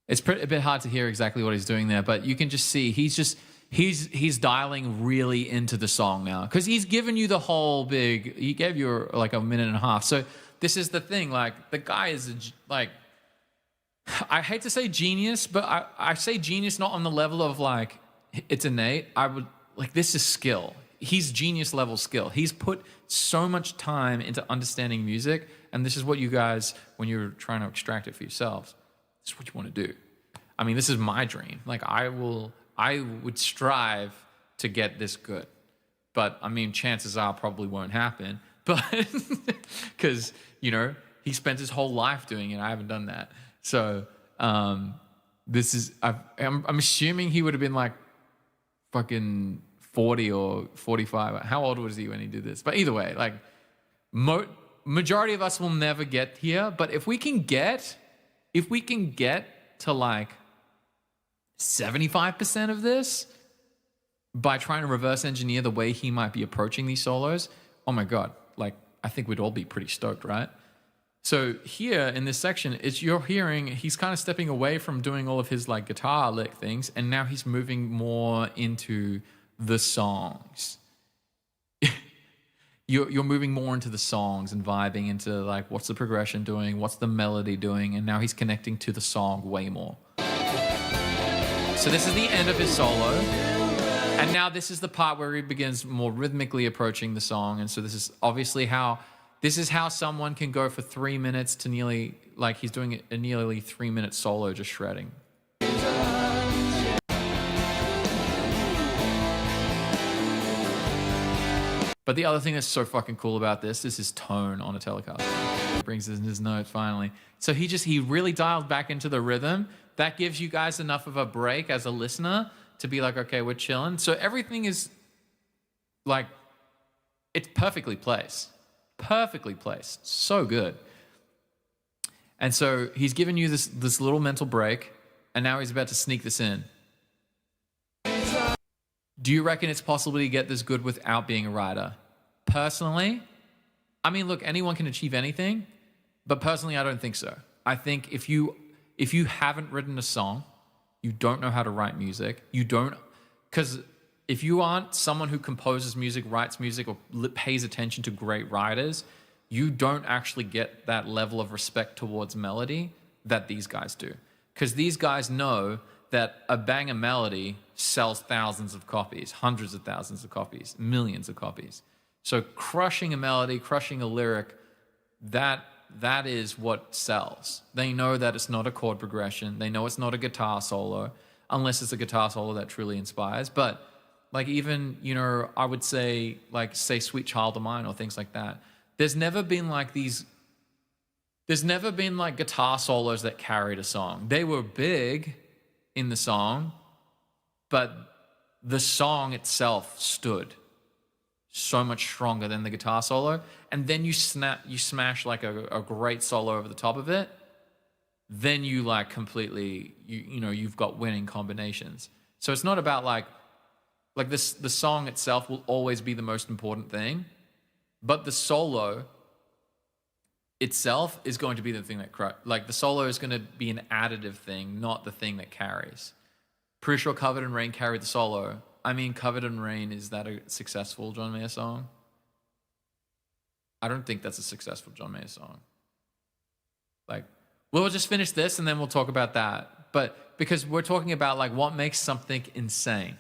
Speaker 1: It's a bit hard to hear exactly what he's doing there, but you can just see he's dialing really into the song now, because he's given you the whole big. He gave you like a minute and a half. So this is the thing. Like, the guy is like, I hate to say genius, but I say genius not on the level of like it's innate. I would. Like, this is skill. He's genius level skill. He's put so much time into understanding music, and this is what you guys, when you're trying to extract it for yourselves, this is what you want to do. I mean, this is my dream. Like, I would strive to get this good. But, I mean, chances are probably won't happen. But, because, you know, he spent his whole life doing it. I haven't done that. So, this is, I'm assuming he would have been like, fucking 40 or 45. How old was he when he did this? But either way, like, majority of us will never get here. But if we can get to like 75% of this by trying to reverse engineer the way he might be approaching these solos, oh my God, like, I think we'd all be pretty stoked, right? So here in this section, you're hearing he's kind of stepping away from doing all of his like guitar lick things, and now he's moving more into the songs. You're moving more into the songs and vibing into like, what's the progression doing, what's the melody doing, and now he's connecting to the song way more. So this is the end of his solo, and now this is the part where he begins more rhythmically approaching the song. And so this is obviously how someone can go for 3 minutes to nearly, like, he's doing a nearly 3 minute solo just shredding. But the other thing that's so fucking cool about this is his tone on a Telecaster. He brings in his note finally. So he really dialed back into the rhythm. That gives you guys enough of a break as a listener to be like, okay, we're chilling. So everything is like, it's perfectly placed. Perfectly placed. So good. And so he's given you this little mental break, and now he's about to sneak this in. Do you reckon it's possible to get this good without being a writer? Personally, I mean, look, anyone can achieve anything, but personally, I don't think so. I think if you haven't written a song, you don't know how to write music, because if you aren't someone who composes music, writes music, or pays attention to great writers, you don't actually get that level of respect towards melody that these guys do. Because these guys know that a banger melody sells thousands of copies, hundreds of thousands of copies, millions of copies. So crushing a melody, crushing a lyric, that is what sells. They know that it's not a chord progression. They know it's not a guitar solo, unless it's a guitar solo that truly inspires. But like, even, you know, I would say, like, say Sweet Child of Mine or things like that. There's never been like guitar solos that carried a song. They were big in the song, but the song itself stood so much stronger than the guitar solo. And then you smash like a great solo over the top of it. Then you like completely, you've got winning combinations. So it's not about like this, the song itself will always be the most important thing, but the solo itself is going to be the thing that, like, the solo is going to be an additive thing, not the thing that carries. Pretty sure Covered in Rain carried the solo. I mean, Covered in Rain, is that a successful John Mayer song? I don't think that's a successful John Mayer song. Like, we'll just finish this and then we'll talk about that. But because we're talking about like what makes something insane.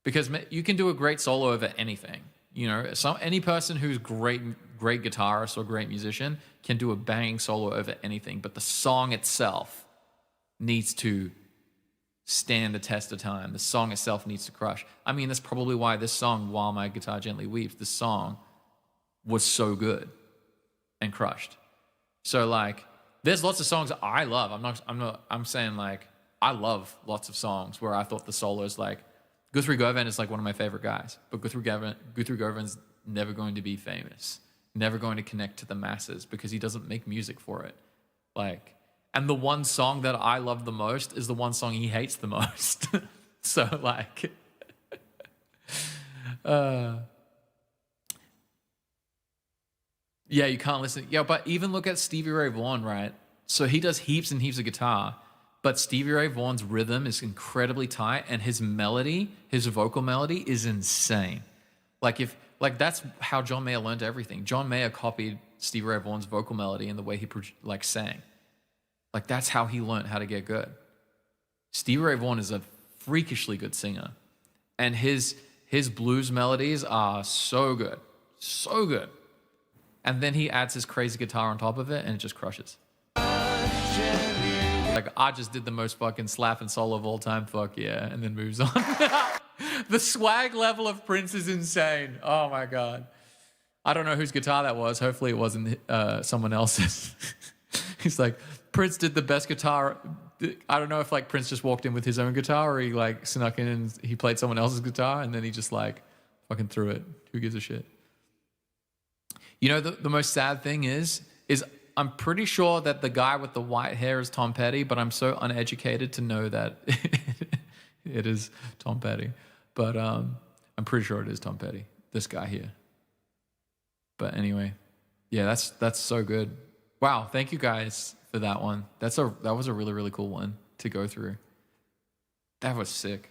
Speaker 1: Because you can do a great solo over anything. You know, any person who's great great guitarist or great musician can do a banging solo over anything, but the song itself needs to stand the test of time. The song itself needs to crush. I mean, that's probably why this song, While My Guitar Gently Weeps, this song was so good and crushed. So like, there's lots of songs I love. I'm saying like, I love lots of songs where I thought the solos, like, Guthrie Govan is like one of my favorite guys, but Guthrie Govan's never going to be famous, never going to connect to the masses because he doesn't make music for it. Like, and the one song that I love the most is the one song he hates the most. So like, yeah, you can't listen. Yeah, but even look at Stevie Ray Vaughan, right? So he does heaps and heaps of guitar, but Stevie Ray Vaughan's rhythm is incredibly tight, and his melody, his vocal melody, is insane. Like that's how John Mayer learned everything. John Mayer copied Stevie Ray Vaughan's vocal melody and the way he like sang. Like that's how he learned how to get good. Stevie Ray Vaughan is a freakishly good singer, and his blues melodies are so good, so good. And then he adds his crazy guitar on top of it, and it just crushes. Like, I just did the most fucking slapping solo of all time, fuck yeah, and then moves on. The swag level of Prince is insane. Oh my God. I don't know whose guitar that was. Hopefully it wasn't someone else's. He's like, Prince did the best guitar. I don't know if like Prince just walked in with his own guitar or he like snuck in and he played someone else's guitar and then he just like fucking threw it. Who gives a shit? You know, the most sad thing is I'm pretty sure that the guy with the white hair is Tom Petty, but I'm so uneducated to know that it is Tom Petty. But I'm pretty sure it is Tom Petty, this guy here. But anyway, yeah, that's so good. Wow, thank you guys for that one. That was a really, really cool one to go through. That was sick.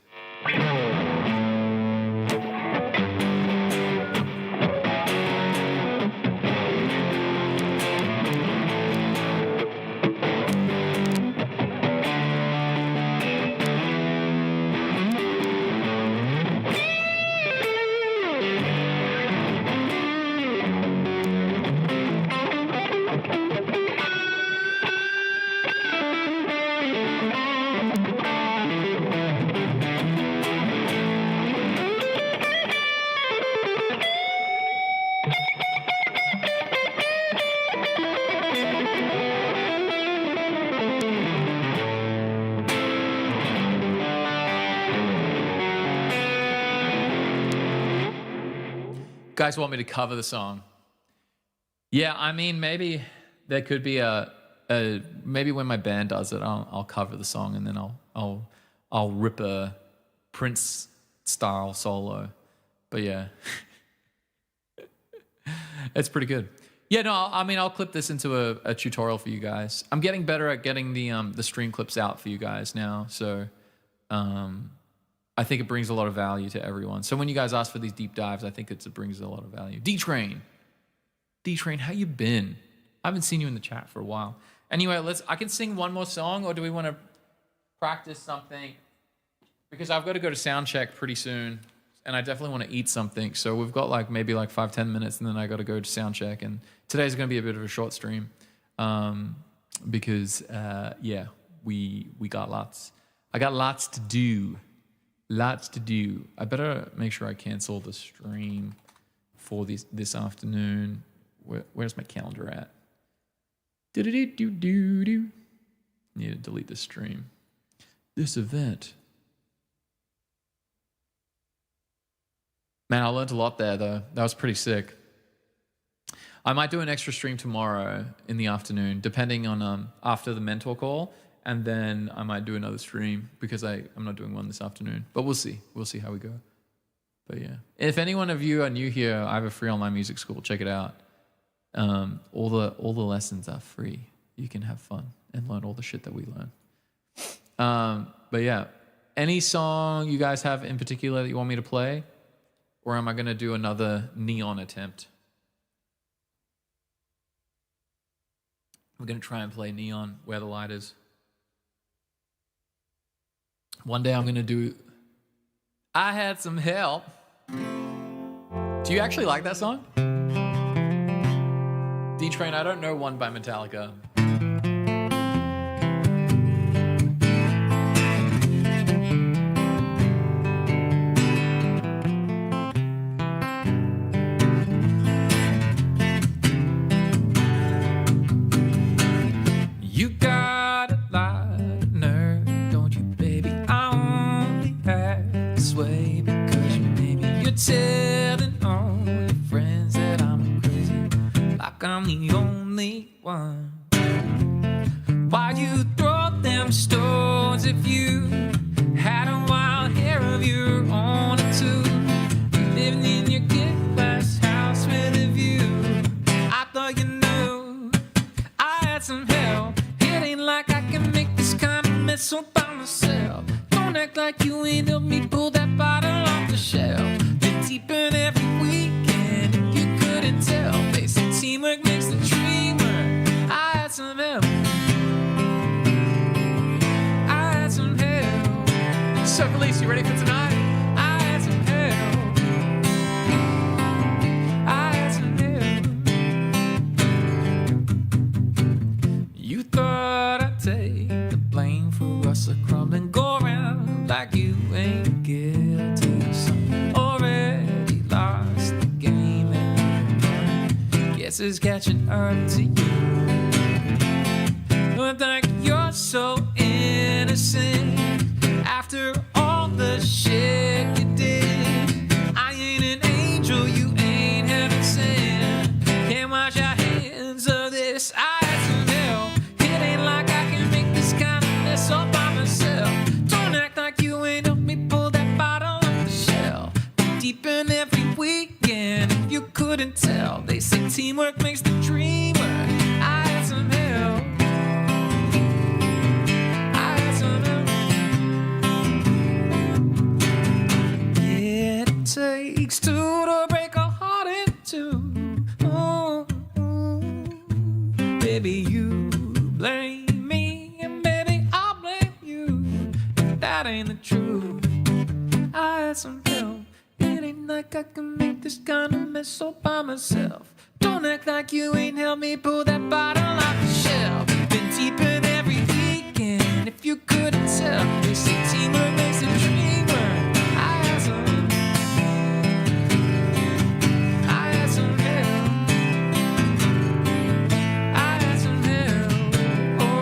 Speaker 1: Guys want me to cover the song? Yeah, I mean, maybe there could be maybe when my band does it, I'll cover the song and then I'll rip a Prince style solo. But yeah, it's pretty good. Yeah, no, I mean, I'll clip this into a tutorial for you guys. I'm getting better at getting the stream clips out for you guys now, so I think it brings a lot of value to everyone. So when you guys ask for these deep dives, I think it brings a lot of value. D-Train, how you been? I haven't seen you in the chat for a while. Anyway, I can sing one more song, or do we want to practice something? Because I've got to go to sound check pretty soon, and I definitely want to eat something. So we've got maybe 5-10 minutes, and then I got to go to sound check. And today's going to be a bit of a short stream, because yeah, we got lots. I got lots to do. Lots to do. I better make sure I cancel the stream for this afternoon. Where's my calendar at? Need to delete the stream. This event. Man, I learned a lot there, though. That was pretty sick. I might do an extra stream tomorrow in the afternoon, depending on after the mentor call. And then I might do another stream because I'm not doing one this afternoon. But we'll see. We'll see how we go. But yeah. If any one of you are new here, I have a free online music school. Check it out. All the lessons are free. You can have fun and learn all the shit that we learn. But yeah. Any song you guys have in particular that you want me to play? Or am I going to do another neon attempt? We're going to try and play Neon, Where the Light Is. One day I'm going to do I Had Some Help. Do you actually like that song?
Speaker 2: D-Train, I don't know one by Metallica.
Speaker 1: You got a lot of nerve, don't you, baby? I only act this way because you're telling all your friends that I'm crazy, like I'm the only one. Why you throw them stones if you had a wild hair of your own or two? You living in your kid-glass house with a view. I thought you knew I had some help. It ain't like I can make this kind of mess all by myself. Don't act like you ain't helped me pull that bottle off the shelf. Been deepin' every weekend, if you couldn't tell. They say teamwork makes the dream work. I had some help. I had some help.
Speaker 2: So, Felice, you ready for tonight?
Speaker 1: I had some help. I had some help. You thought I'd take the blame for us a crumb and go around like you ain't guilty. Some already lost the game and guess it's catching up to you. Don't think you're so innocent after all the shit you did. I ain't an angel, you ain't heaven sent. Can't wash your hands of this. I had some help. It ain't like I can make this kind of mess all by myself. Don't act like you ain't helped me pull that bottle off the shelf. Deep in every weekend, if you couldn't tell. They say teamwork makes the dream work. I had some help. I had some help. Yeah, it takes two to break a heart in two. Oh, baby, you blame me, and baby, I'll blame you. If that ain't the truth, I had some help. It ain't like I can make this kind of mess all by myself. Don't act like you ain't helped me pull that bottle off the shelf. Been deep in every weekend, if you couldn't tell. They say teamwork makes the dream work. I had some help. I had some help. Oh.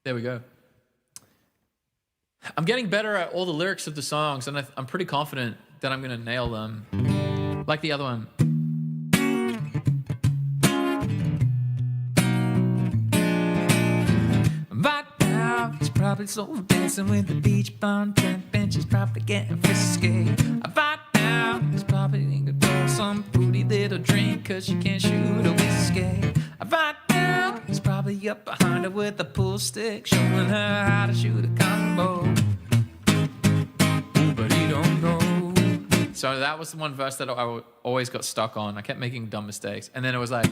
Speaker 2: There we go. I'm getting better at all the lyrics of the songs, and I'm pretty confident that I'm going to nail them. Like the other one.
Speaker 1: Right now, he's probably so dancing with the beach bum. Trent bench is probably getting frisky. Right now, he's probably gonna some fruity little drink, cause she can't shoot a whiskey. Right now, he's probably up behind her with a pool stick, showing her how to shoot a combo. Ooh, but he don't know.
Speaker 2: So that was the one verse that I always got stuck on. I kept making dumb mistakes. And then it was like,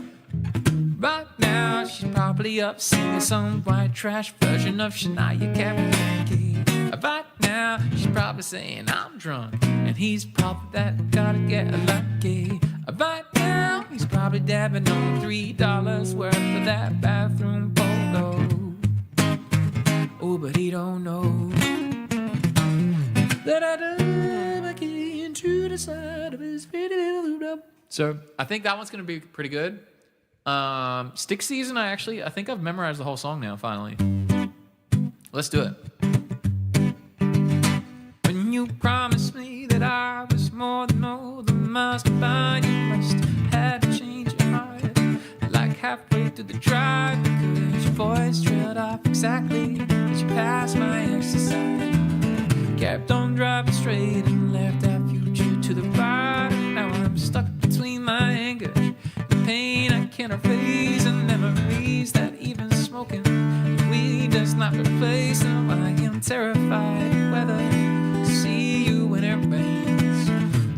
Speaker 1: right now, she's probably up singing some white trash version of Shania karaoke. Right now, she's probably saying I'm drunk, and he's probably that gotta get lucky. Right now, he's probably dabbing on $3 worth of that bathroom polo. Oh, but he don't know that I done back into the side of his pretty little loop.
Speaker 2: so I think that one's going to be pretty good. Stick Season, I think I've memorized the whole song now, finally. Let's do it.
Speaker 1: When you promised me that I was more than all the miles combined, you must have to change your mind. Like halfway through the drive, because your voice trailed off exactly as you passed my exercise. Kept on driving straight and left our future to the right. Now I'm stuck between my anger, the pain I can't erase, and memories that even smoking weed does not replace. Now I am terrified of weather, see you when it rains.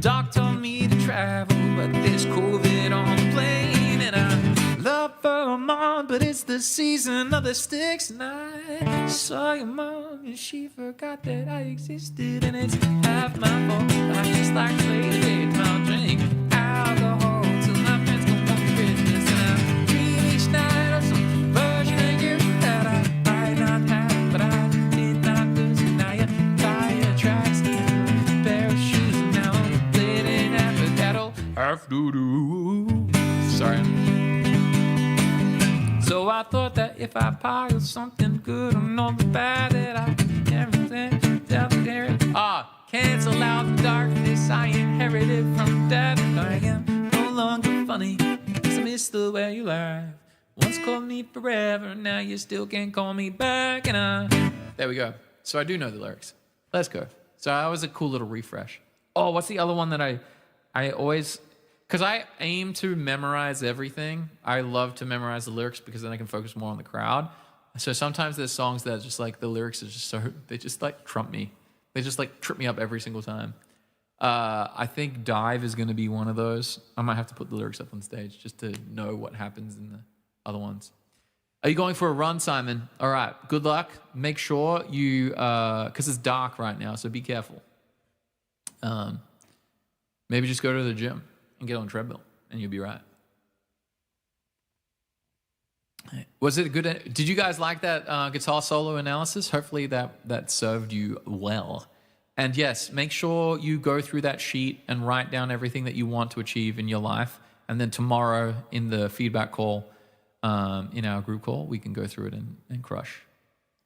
Speaker 1: Doc told me to travel, but there's COVID on the plane, and I love Vermont, but it's the season of the sticks. And I saw your mom and she forgot that I existed. And it's half my fault. I just like to play the daytime, drink alcohol till my friends come home for Christmas. And I dream each night of some version of you that I might not have, but I did not lose. And now you're tire tracks and a pair of shoes. And now I'm bleeding after that'll have to do. Sorry. So I thought that if I piled something good on all the bad that I everything down there. Cancel out the darkness I inherited from dad. I am no longer funny, 'cause I miss the way you laugh. Once called me forever, now you still can't call me back. And there we go. So I do know the lyrics. Let's go. So that was a cool little refresh. Oh, what's the other one that I always... Because I aim to memorize everything. I love to memorize the lyrics because then I can focus more on the crowd. So sometimes there's songs that just like the lyrics are just so... They just like trump me. They just like trip me up every single time. I think Dive is going to be one of those. I might have to put the lyrics up on stage just to know what happens in the other ones. Are you going for a run, Simon? All right, good luck. Make sure you... Because it's dark right now, so be careful. Maybe just go to the gym and get on a treadmill, and you'll be right. Was it good? Did you guys like that guitar solo analysis? Hopefully that served you well. And yes, make sure you go through that sheet and write down everything that you want to achieve in your life. And then tomorrow in the feedback call, in our group call, we can go through it and crush.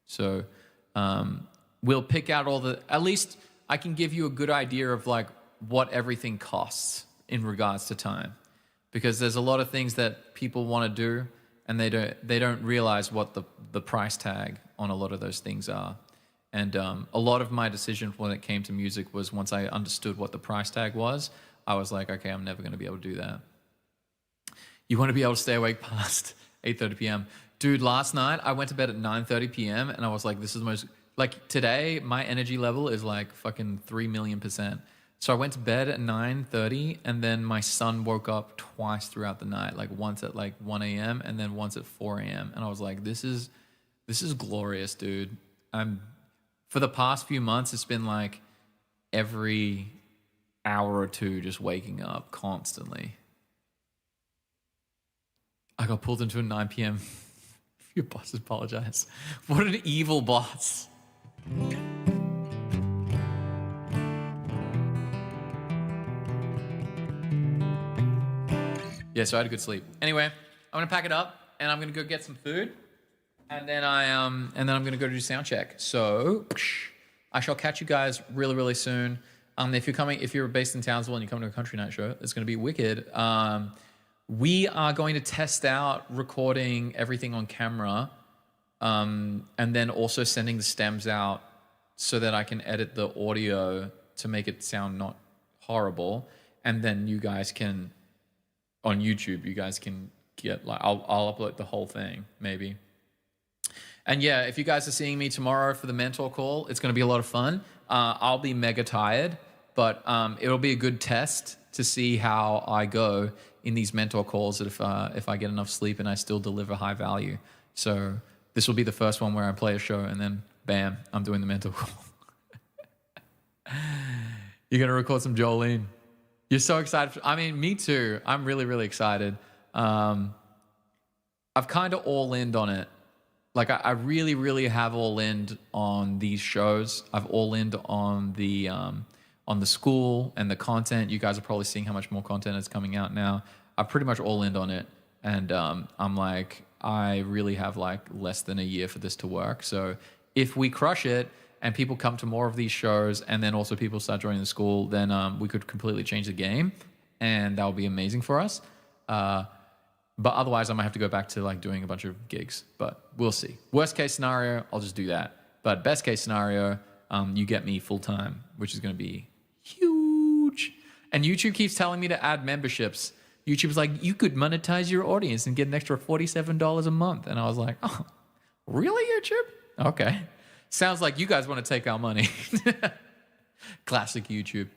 Speaker 1: So we'll pick out all the... At least I can give you a good idea of like what everything costs in regards to time, because there's a lot of things that people want to do and they don't realize what the price tag on a lot of those things are. And a lot of my decision when it came to music was once I understood what the price tag was, I was like, okay, I'm never going to be able to do that. You want to be able to stay awake past 8:30 p.m. Dude, last night I went to bed at 9:30 p.m. and I was like, this is the most... Like today, my energy level is like fucking 3 million %. So I went to bed at 9:30 and then my son woke up twice throughout the night, like once at like 1 a.m. and then once at 4 a.m. And I was like, this is glorious, dude. For the past few months, it's been like every hour or two just waking up constantly. I got pulled into a 9 p.m. Your boss apologize. What an evil boss. Yeah, so I had a good sleep. Anyway, I'm gonna pack it up and I'm gonna go get some food, and then I'm gonna go do sound check. So I shall catch you guys really, really soon. If you're based in Townsville and you come to a country night show, it's gonna be wicked. We are going to test out recording everything on camera, and then also sending the stems out so that I can edit the audio to make it sound not horrible, and then you guys can. On YouTube, you guys can get like I'll upload the whole thing maybe. And yeah, if you guys are seeing me tomorrow for the mentor call, it's going to be a lot of fun. I'll be mega tired, but it'll be a good test to see how I go in these mentor calls. That if I get enough sleep and I still deliver high value. So this will be the first one where I play a show and then bam, I'm doing the mentor call. You're going to record some Jolene. You're so excited. I mean, me too. I'm really, really excited. I've kind of all-ined on it. Like, I really, really have all-ined on these shows. I've all-ined on the school and the content. You guys are probably seeing how much more content is coming out now. I've pretty much all-ined on it. And I'm like, I really have like less than a year for this to work. So if we crush it, and people come to more of these shows, and then also people start joining the school, then we could completely change the game, and that would be amazing for us. But otherwise, I might have to go back to like doing a bunch of gigs, but we'll see. Worst case scenario, I'll just do that. But best case scenario, you get me full time, which is going to be huge. And YouTube keeps telling me to add memberships. YouTube's like, you could monetize your audience and get an extra $47 a month. And I was like, oh, really, YouTube? Okay. Sounds like you guys want to take our money. Classic YouTube.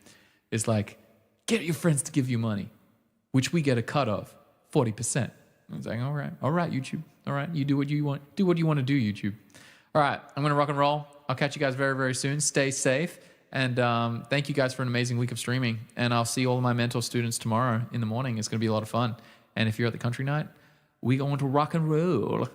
Speaker 1: It's like, get your friends to give you money, which we get a cut of 40%.
Speaker 2: I was like, all right, YouTube. All right, you do what you want. Do what you want to do, YouTube. All right, I'm going to rock and roll. I'll catch you guys very, very soon. Stay safe. And thank you guys for an amazing week of streaming. And I'll see all of my mentor students tomorrow in the morning. It's going to be a lot of fun. And if you're at the country night, we going to rock and roll.